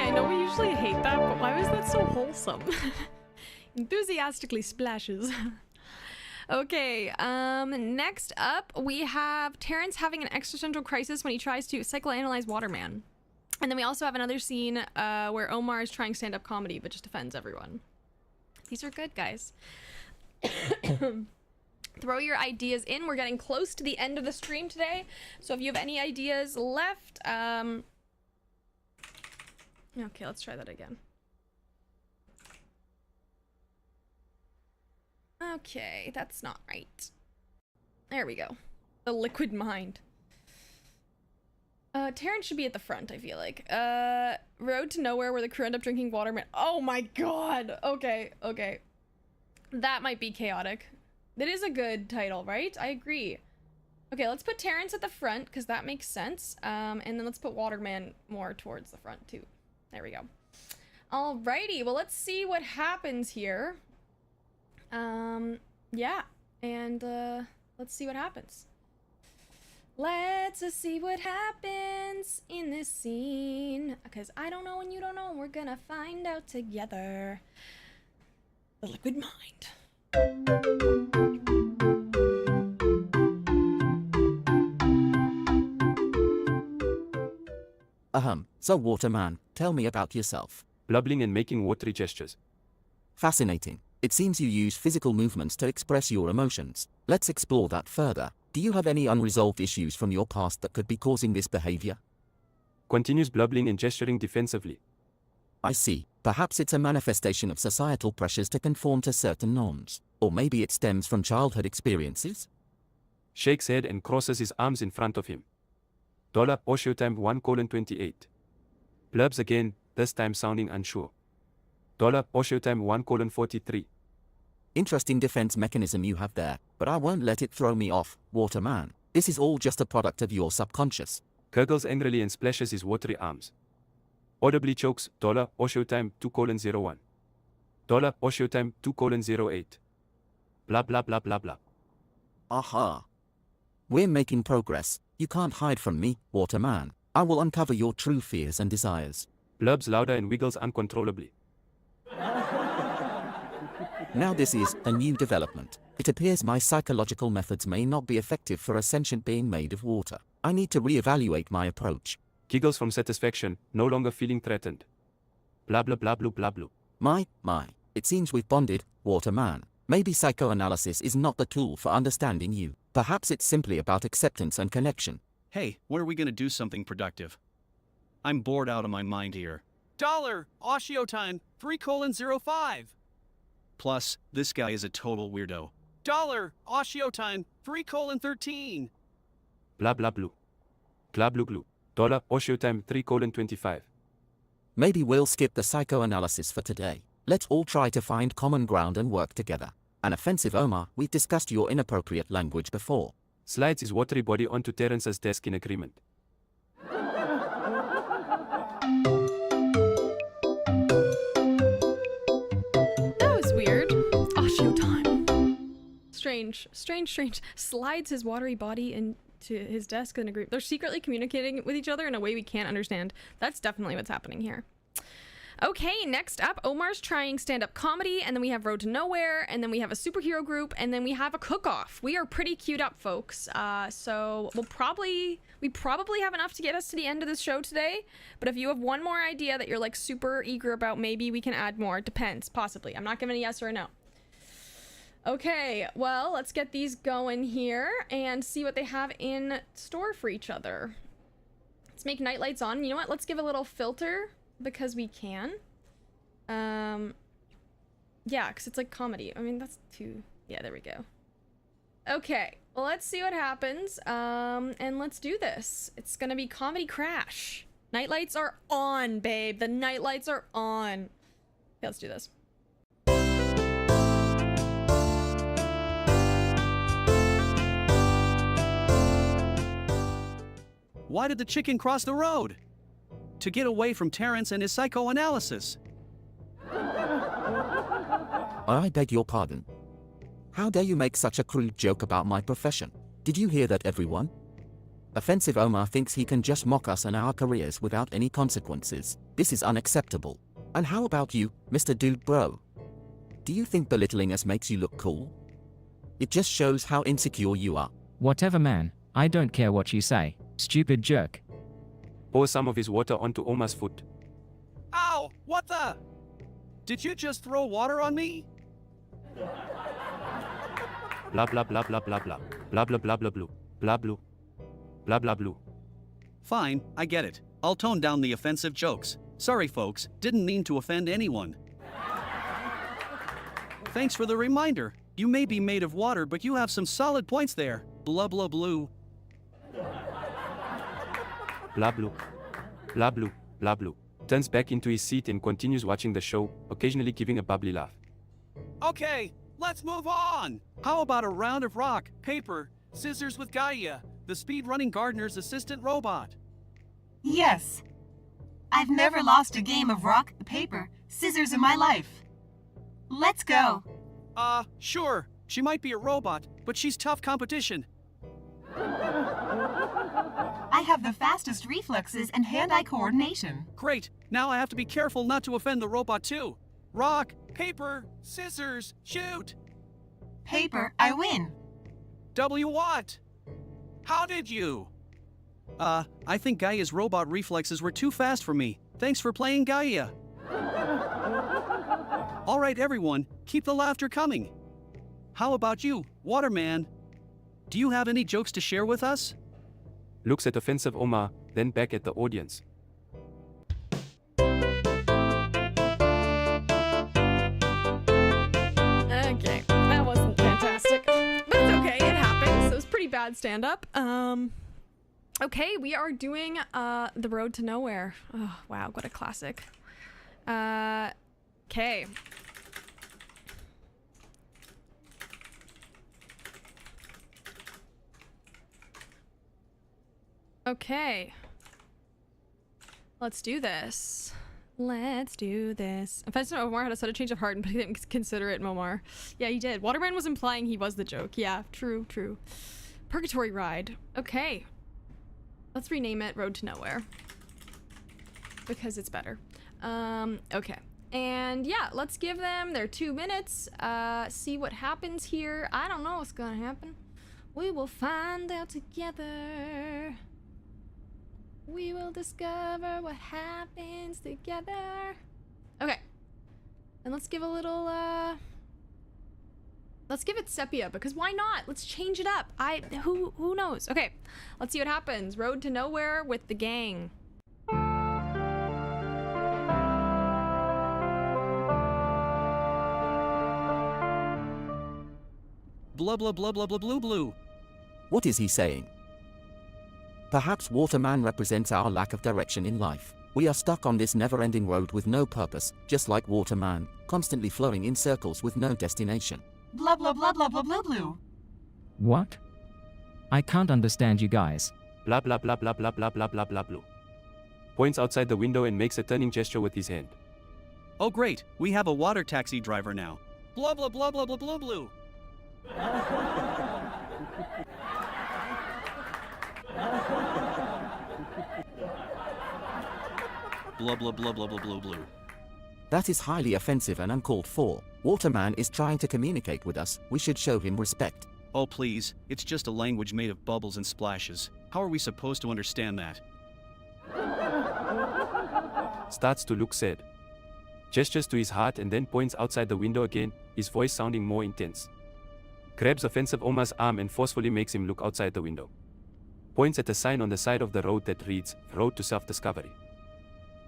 I know we usually hate that, but why was that so wholesome? Enthusiastically splashes. Okay, next up we have Terrence having an existential crisis when he tries to psychoanalyze Waterman. And then we also have another scene where Omar is trying stand-up comedy but just offends everyone. These are good, guys. Throw your ideas in. We're getting close to the end of the stream today, so if you have any ideas left, okay, let's try that again. Okay, that's not right. There we go. The liquid mind. Terrence should be at the front, I feel like. Road to Nowhere, where the crew end up drinking water. Oh my god! Okay, okay. That might be chaotic. That is a good title, right? I agree. Okay, let's put Terrence at the front because that makes sense. And then let's put Waterman more towards the front too. There we go. Alrighty, well let's see what happens here. Yeah, and let's see what happens. Let's see what happens in this scene. Because I don't know and you don't know, and we're gonna find out together. The Liquid Mind. So Waterman, tell me about yourself. Blubbling and making watery gestures. Fascinating. It seems you use physical movements to express your emotions. Let's explore that further. Do you have any unresolved issues from your past that could be causing this behavior? Continues blubbling and gesturing defensively. I see. Perhaps it's a manifestation of societal pressures to conform to certain norms. Or maybe it stems from childhood experiences? Shakes head and crosses his arms in front of him. Dollar or showtime 1:28. Blubs again, this time sounding unsure. Dollar or showtime 1:43. Interesting defense mechanism you have there, but I won't let it throw me off, Waterman. This is all just a product of your subconscious. Gurgles angrily and splashes his watery arms. Audibly chokes, dollar or showtime 2:01. Dollar or showtime 2:08. Blah blah blah blah blah. Aha. We're making progress. You can't hide from me, Waterman. I will uncover your true fears and desires. Blubs louder and wiggles uncontrollably. Now this is a new development. It appears my psychological methods may not be effective for a sentient being made of water. I need to reevaluate my approach. Giggles from satisfaction, no longer feeling threatened. Blah blah blah blah blah blah. My. It seems we've bonded, Waterman. Maybe psychoanalysis is not the tool for understanding you. Perhaps it's simply about acceptance and connection. Hey, when are we gonna do something productive? I'm bored out of my mind here. Dollar, Oshio time, 3:05. Plus, this guy is a total weirdo. Dollar, Oshio time, 3:13. Blah blah blue. Blah blue glue. Dollar or showtime 3:25. Maybe we'll skip the psychoanalysis for today. Let's all try to find common ground and work together. An offensive Omar, we've discussed your inappropriate language before. Slides his watery body onto Terrence's desk in agreement. That was weird. Oh, showtime. Strange. Slides his watery body into his desk in a group. They're secretly communicating with each other in a way we can't understand. That's definitely what's happening here. Okay, next up, Omar's trying stand-up comedy, and then we have Road to Nowhere, and then we have a superhero group, and then we have a cook-off. We are pretty queued up, folks. So we probably have enough to get us to the end of this show today, but if you have one more idea that you're like super eager about, maybe we can add more. It depends, possibly. I'm not giving a yes or a no. Okay, well, let's get these going here and see what they have in store for each other. Let's make night lights on. You know what? Let's give a little filter. Because we can. Yeah, because it's like comedy. I mean, that's too... Yeah, there we go. Okay, well, let's see what happens. And let's do this. It's gonna be Comedy Crash. Nightlights are on, babe. The nightlights are on. Okay, let's do this. Why did the chicken cross the road? To get away from Terrence and his psychoanalysis. I beg your pardon. How dare you make such a crude joke about my profession? Did you hear that, everyone? Offensive Omar thinks he can just mock us and our careers without any consequences. This is unacceptable. And how about you, Mr. Dude Bro? Do you think belittling us makes you look cool? It just shows how insecure you are. Whatever, man. I don't care what you say. Stupid jerk. Pours some of his water onto Omar's foot. Ow! What the? Did you just throw water on me? Blah blah blah blah blah blah. Blah blah blah blah blue. Blah blue. Blah blah blue. Fine, I get it. I'll tone down the offensive jokes. Sorry folks, didn't mean to offend anyone. Thanks for the reminder. You may be made of water, but you have some solid points there. Blah blah blue. Blah blue. Blah blue. Blah blue. Turns back into his seat and continues watching the show, occasionally giving a bubbly laugh. Okay, let's move on. How about a round of rock, paper, Scissors with Gaia, the speed-running gardener's assistant robot. Yes. I've never lost a game of rock, paper, scissors in my life. Let's go. Sure. She might be a robot, but she's tough competition. I have the fastest reflexes and hand-eye coordination. Great. Now I have to be careful not to offend the robot too. Rock, paper, scissors, shoot. Paper, I win. W what? How did you? I think Gaia's robot reflexes were too fast for me. Thanks for playing Gaia. All right, everyone, keep the laughter coming. How about you, Waterman? Do you have any jokes to share with us? Looks at offensive Omar, then back at the audience. Okay, that wasn't fantastic. But it's okay, it happens. It was pretty bad stand-up. Okay, we are doing The Road to Nowhere. Oh, wow, what a classic. Okay. Okay. Let's do this. Let's do this. Offensive Omar had a sudden change of heart, but he didn't consider it Momar. Yeah, he did. Waterman was implying he was the joke. Yeah, true, true. Purgatory Ride. Okay. Let's rename it Road to Nowhere. Because it's better. Okay. And yeah, let's give them their 2 minutes. See what happens here. I don't know what's gonna happen. We will find out together. We will discover what happens together. Okay. And let's give a little, let's give it sepia, because why not? Let's change it up. Who knows? Okay. Let's see what happens. Road to Nowhere with the gang. Blah blah blah blah blah blue blue. What is he saying? Perhaps Waterman represents our lack of direction in life. We are stuck on this never-ending road with no purpose, just like Waterman, constantly flowing in circles with no destination. Blah blah blah blah blah blue blue. What? I can't understand you guys. Blah blah blah blah blah blah blah blah blah blue. Points outside the window and makes a turning gesture with his hand. Oh great, we have a water taxi driver now. Blah blah blah blah blah blue blue. Blah blah blah blah blah blue blue. That is highly offensive and uncalled for. Waterman is trying to communicate with us. We should show him respect. Oh please, it's just a language made of bubbles and splashes. How are we supposed to understand that? Starts to look sad. Gestures to his heart and then points outside the window again, his voice sounding more intense. Grabs offensive Omar's arm and forcefully makes him look outside the window. Points at a sign on the side of the road that reads, Road to Self-Discovery.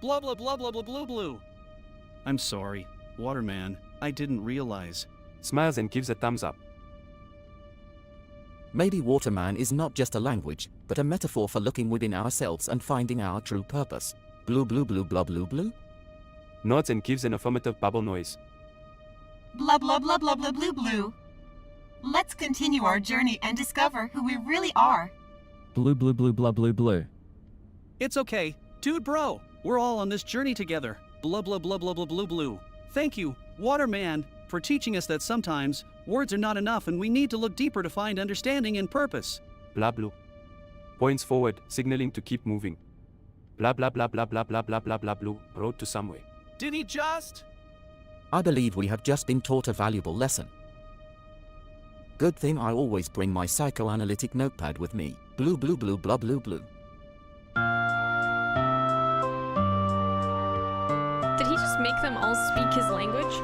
Blah blah blah blah blah blue blue. I'm sorry, Waterman. I didn't realize. Smiles and gives a thumbs up. Maybe Waterman is not just a language, but a metaphor for looking within ourselves and finding our true purpose. Blue blue blue blah blue blue. Nods and gives an affirmative bubble noise. Blah blah blah blah blah blue blue. Let's continue our journey and discover who we really are. Blue blue blue blah blue blue. It's okay, dude bro. We're all on this journey together. Blah blah blah blah blah blue blue. Thank you, Waterman, for teaching us that sometimes words are not enough and we need to look deeper to find understanding and purpose. Blah blue. Points forward, signaling to keep moving. Blah blah blah blah blah blah blah blah blah blue. Road to somewhere. Did he just? I believe we have just been taught a valuable lesson. Good thing I always bring my psychoanalytic notepad with me. Blue blue blue blah blue blue. Did he just make them all speak his language?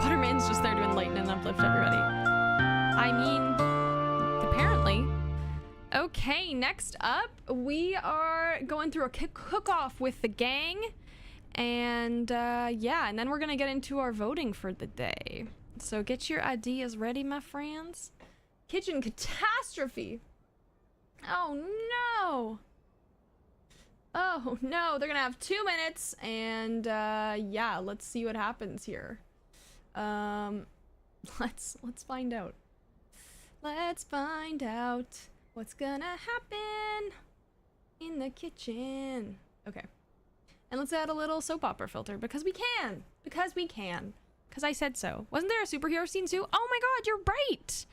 Waterman's just there to enlighten and uplift everybody. I mean, apparently. Okay, next up, we are going through a cook-off with the gang. And yeah, and then we're gonna get into our voting for the day. So get your ideas ready, my friends. Kitchen catastrophe. Oh no. Oh no, they're gonna have 2 minutes, and yeah, let's see what happens here. Let's find out. Let's find out what's gonna happen in the kitchen. Okay. And let's add a little soap opera filter because we can. Because we can. Because I said so. Wasn't there a superhero scene too? Oh my god, you're right!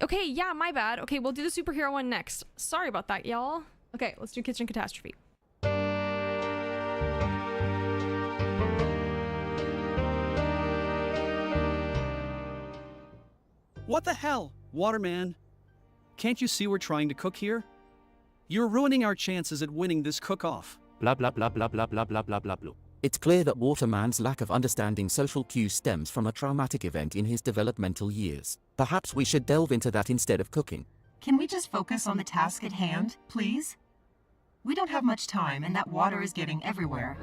Okay, yeah, my bad. Okay, we'll do the superhero one next. Sorry about that, y'all. Okay, let's do kitchen catastrophe. What the hell, Waterman? Can't you see we're trying to cook here? You're ruining our chances at winning this cook-off. Blah blah blah blah blah blah blah blah blah blah. It's clear that Waterman's lack of understanding social cues stems from a traumatic event in his developmental years. Perhaps we should delve into that instead of cooking. Can we just focus on the task at hand, please? We don't have much time and that water is getting everywhere.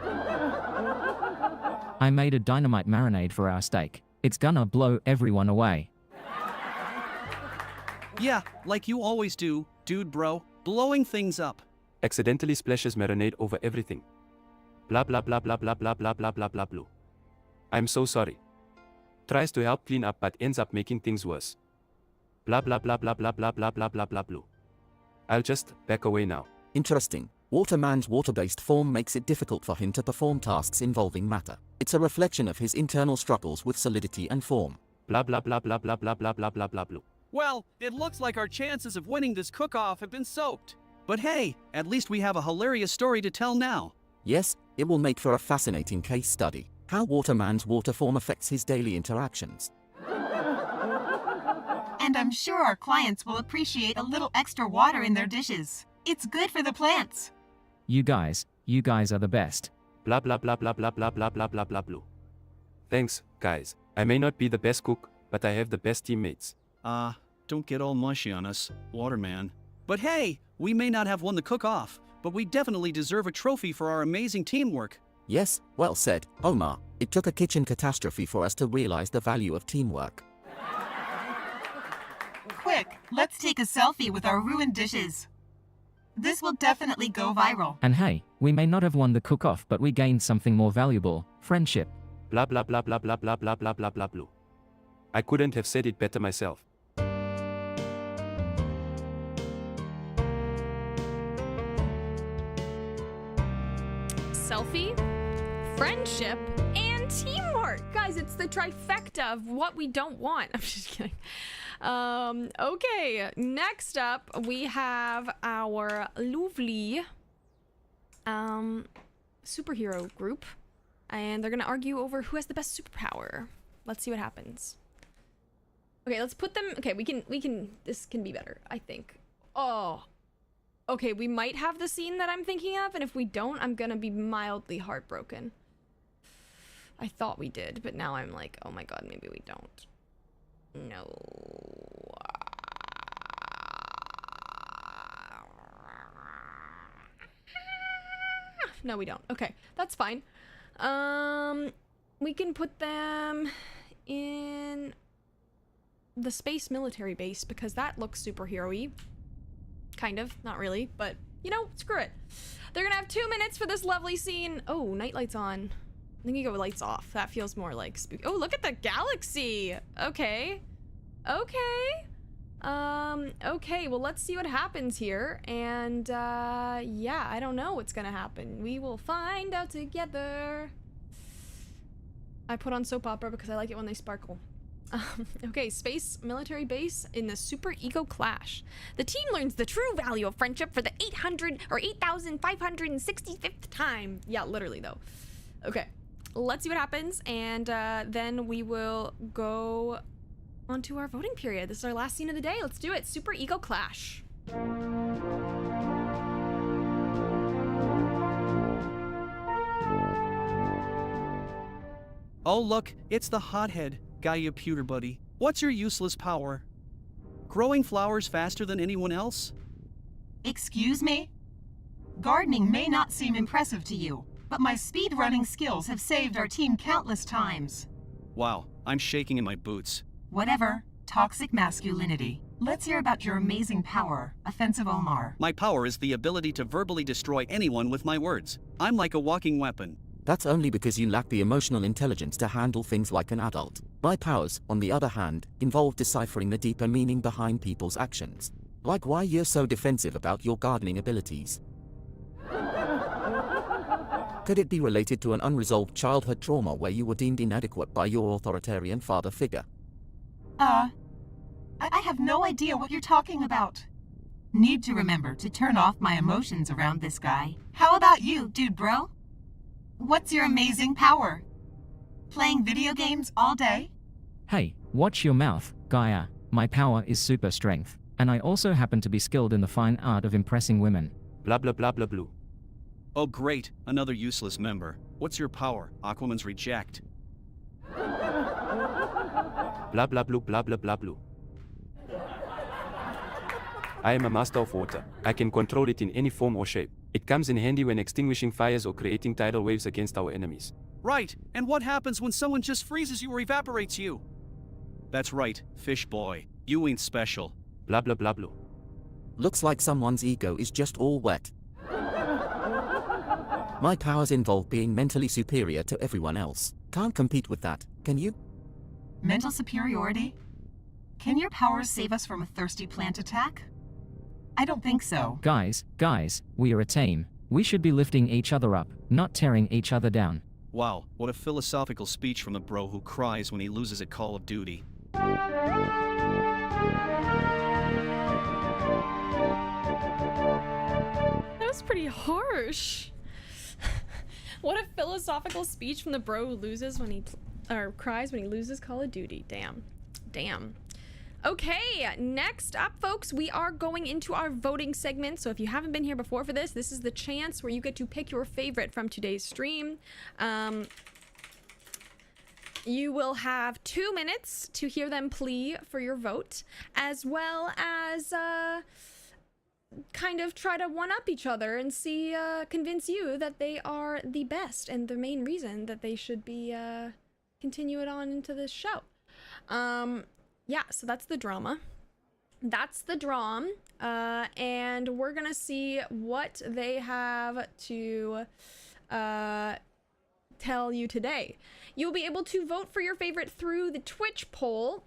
I made a dynamite marinade for our steak. It's gonna blow everyone away. Yeah, like you always do, dude bro, blowing things up. Accidentally splashes marinade over everything. Blah blah blah blah blah blah blah blah blah blah blah. I'm so sorry. Tries to help clean up but ends up making things worse. Blah blah blah blah blah blah blah blah blah blah blah. I'll just back away now. Interesting. Waterman's water-based form makes it difficult for him to perform tasks involving matter. It's a reflection of his internal struggles with solidity and form. Blah blah blah blah blah blah blah blah blah blah blah. Well, it looks like our chances of winning this cook-off have been soaked. But hey, at least we have a hilarious story to tell now. Yes, it will make for a fascinating case study. How Waterman's water form affects his daily interactions. And I'm sure our clients will appreciate a little extra water in their dishes. It's good for the plants. You guys are the best. Blah blah blah blah blah blah blah blah blah blah blah. Thanks, guys. I may not be the best cook, but I have the best teammates. Don't get all mushy on us, Waterman. But hey, we may not have won the cook-off, but we definitely deserve a trophy for our amazing teamwork. Yes, well said, Omar. It took a kitchen catastrophe for us to realize the value of teamwork. Quick, let's take a selfie with our ruined dishes. This will definitely go viral. And hey, we may not have won the cook-off, but we gained something more valuable, friendship. Blah blah blah blah blah blah blah blah blah blah blah. I couldn't have said it better myself. Selfie, friendship, and teamwork. Guys, it's the trifecta of what we don't want. I'm just kidding. Okay, next up we have our lovely superhero group, and they're gonna argue over who has the best superpower. Let's see what happens. Okay, let's put them. Okay, we can. This can be better, I think. Oh. Okay, we might have the scene that I'm thinking of, and if we don't, I'm gonna be mildly heartbroken. I thought we did, but now I'm like, oh my god, maybe we don't. No. No, we don't. Okay, that's fine. We can put them in the space military base because that looks superhero-y. Kind of, not really, but you know, screw it. They're gonna have 2 minutes for this lovely scene. Oh, night lights on. I think you go with lights off. That feels more like spooky. Oh, look at the galaxy. Okay. Okay. Okay, well, let's see what happens here. And, yeah, I don't know what's gonna happen. We will find out together. I put on soap opera because I like it when they sparkle. Okay, space military base in the super ego clash. The team learns the true value of friendship for the 8,565th time. Yeah, literally though. Okay, let's see what happens, and then we will go on to our voting period. This is our last scene of the day. Let's do it. Super ego clash. Oh look, it's the hothead, Gaia Pewter Buddy. What's your useless power? Growing flowers faster than anyone else? Excuse me? Gardening may not seem impressive to you, but my speed-running skills have saved our team countless times. Wow, I'm shaking in my boots. Whatever. Toxic masculinity. Let's hear about your amazing power, Offensive Omar. My power is the ability to verbally destroy anyone with my words. I'm like a walking weapon. That's only because you lack the emotional intelligence to handle things like an adult. My powers, on the other hand, involve deciphering the deeper meaning behind people's actions. Like why you're so defensive about your gardening abilities. Could it be related to an unresolved childhood trauma where you were deemed inadequate by your authoritarian father figure? I have no idea what you're talking about. Need to remember to turn off my emotions around this guy. How about you, dude bro? What's your amazing power? Playing video games all day? Hey, watch your mouth, Gaia. My power is super strength, and I also happen to be skilled in the fine art of impressing women. Blah blah blah blah blue. Oh great, another useless member. What's your power? Aquaman's reject. Blah blah blue blah blah blah blue. I am a master of water. I can control it in any form or shape. It comes in handy when extinguishing fires or creating tidal waves against our enemies. Right, and what happens when someone just freezes you or evaporates you? That's right, fish boy. You ain't special. Blah blah blah blue. Looks like someone's ego is just all wet. My powers involve being mentally superior to everyone else. Can't compete with that, can you? Mental superiority? Can your powers save us from a thirsty plant attack? I don't think so. Guys, we are a team. We should be lifting each other up, not tearing each other down. Wow, what a philosophical speech from a bro who cries when he loses at Call of Duty. That was pretty harsh. What a philosophical speech from the bro who loses when he cries when he loses Call of Duty. Damn. Okay, next up, folks, we are going into our voting segment. So if you haven't been here before for this is the chance where you get to pick your favorite from today's stream. You will have 2 minutes to hear them plea for your vote, as well as kind of try to one-up each other and see, convince you that they are the best and the main reason that they should be continue it on into this show. Yeah, so that's the drama. That's the drum. And we're gonna see what they have to tell you today. You'll be able to vote for your favorite through the Twitch poll.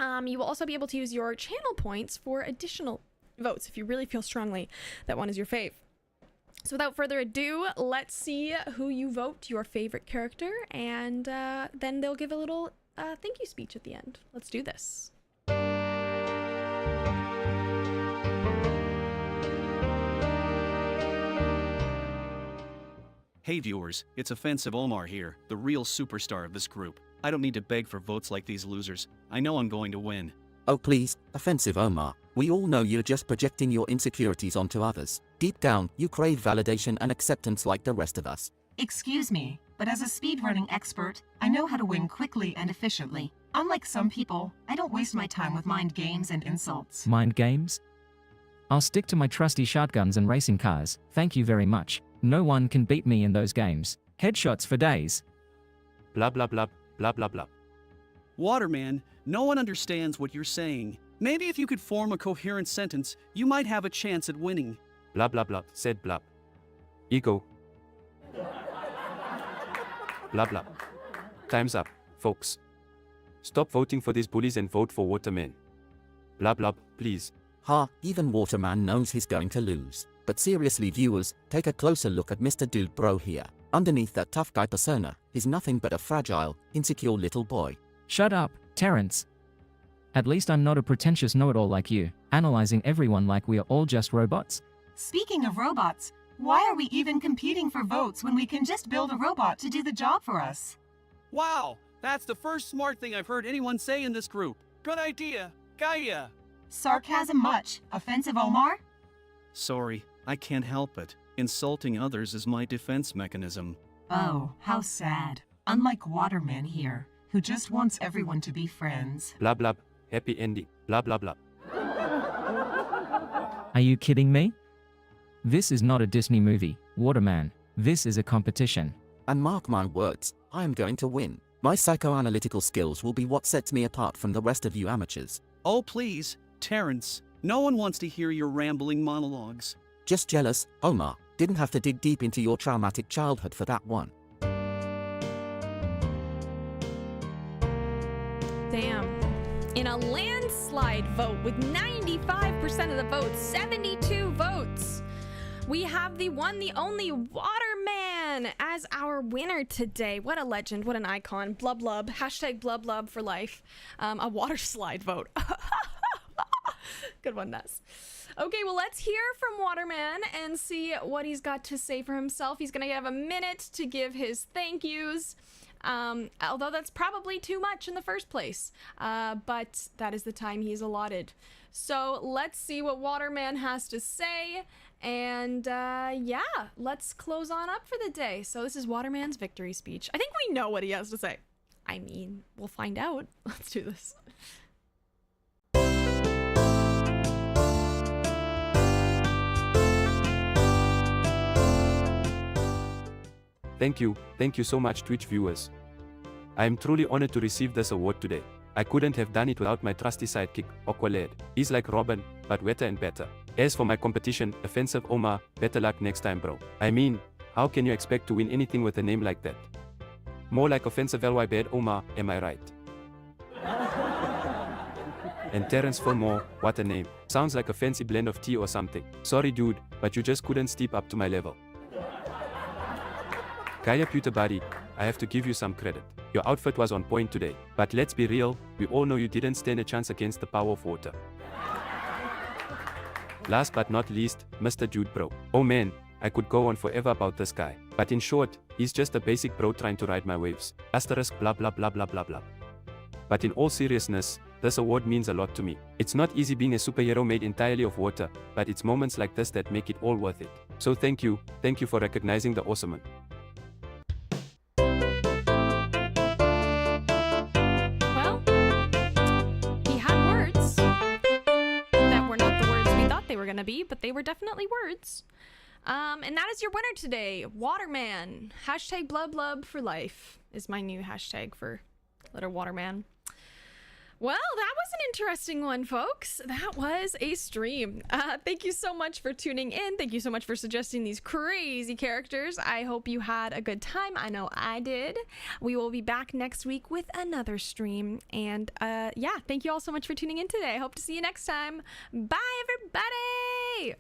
You will also be able to use your channel points for additional votes if you really feel strongly that one is your fave. So without further ado, let's see who you vote your favorite character, and then they'll give a little thank you speech at the end. Let's do this. Hey viewers, it's Offensive Omar here, the real superstar of this group. I don't need to beg for votes like these losers. I know I'm going to win. Oh please, Offensive Omar. We all know you're just projecting your insecurities onto others. Deep down, you crave validation and acceptance like the rest of us. Excuse me, but as a speedrunning expert, I know how to win quickly and efficiently. Unlike some people, I don't waste my time with mind games and insults. Mind games? I'll stick to my trusty shotguns and racing cars, thank you very much. No one can beat me in those games. Headshots for days. Blah blah blah blah blah blah. Waterman, no one understands what you're saying. Maybe if you could form a coherent sentence, you might have a chance at winning. Blah blah blah, said blah. Ego. Blah blah. Time's up, folks. Stop voting for these bullies and vote for Waterman. Blah blah, please. Ha, even Waterman knows he's going to lose. But seriously viewers, take a closer look at Mr. Dude Bro here. Underneath that tough guy persona, he's nothing but a fragile, insecure little boy. Shut up, Terrence. At least I'm not a pretentious know-it-all like you, analyzing everyone like we are all just robots. Speaking of robots, why are we even competing for votes when we can just build a robot to do the job for us? Wow, that's the first smart thing I've heard anyone say in this group. Good idea, Gaia. Sarcasm much, Offensive Omar? Sorry, I can't help it. Insulting others is my defense mechanism. Oh, how sad. Unlike Waterman here, who just wants everyone to be friends. Blah blah, happy ending. Blah blah blah. Are you kidding me? This is not a Disney movie, Waterman. This is a competition. And mark my words, I am going to win. My psychoanalytical skills will be what sets me apart from the rest of you amateurs. Oh please, Terrence. No one wants to hear your rambling monologues. Just jealous, Omar. Didn't have to dig deep into your traumatic childhood for that one. slide vote with 95% of the votes, 72 votes. We have the one, the only Waterman as our winner today. What a legend, what an icon. Blub blub, hashtag blub blub for life. A water slide vote. Good one, Ness. Okay, well, let's hear from Waterman and see what he's got to say for himself. He's gonna have a minute to give his thank yous. Although that's probably too much in the first place. But that is the time he's allotted. So let's see what Waterman has to say. And yeah, let's close on up for the day. So this is Waterman's victory speech. I think we know what he has to say. I mean, we'll find out. Let's do this. Thank you so much, Twitch viewers. I am truly honored to receive this award today. I couldn't have done it without my trusty sidekick, Aqualad. He's like Robin, but wetter and better. As for my competition, Offensive Omar, better luck next time, bro. I mean, how can you expect to win anything with a name like that? More like Offensive LY Bad Omar, am I right? And Terrence Fillmore, what a name. Sounds like a fancy blend of tea or something. Sorry dude, but you just couldn't step up to my level. Kaya Pewter Buddy, I have to give you some credit. Your outfit was on point today. But let's be real, we all know you didn't stand a chance against the power of water. Last but not least, Mr. Dude Bro. Oh man, I could go on forever about this guy. But in short, he's just a basic bro trying to ride my waves. Asterisk blah blah blah blah blah blah. But in all seriousness, this award means a lot to me. It's not easy being a superhero made entirely of water, but it's moments like this that make it all worth it. So thank you for recognizing the awesome one. Gonna be, but they were definitely words. And that is your winner today, Waterman. Hashtag blub blub for life is my new hashtag for letter Waterman. Well, that was an interesting one, folks. That was a stream. Thank you so much for tuning in. Thank you so much for suggesting these crazy characters. I hope you had a good time. I know I did. We will be back next week with another stream. And yeah, thank you all so much for tuning in today. I hope to see you next time. Bye, everybody!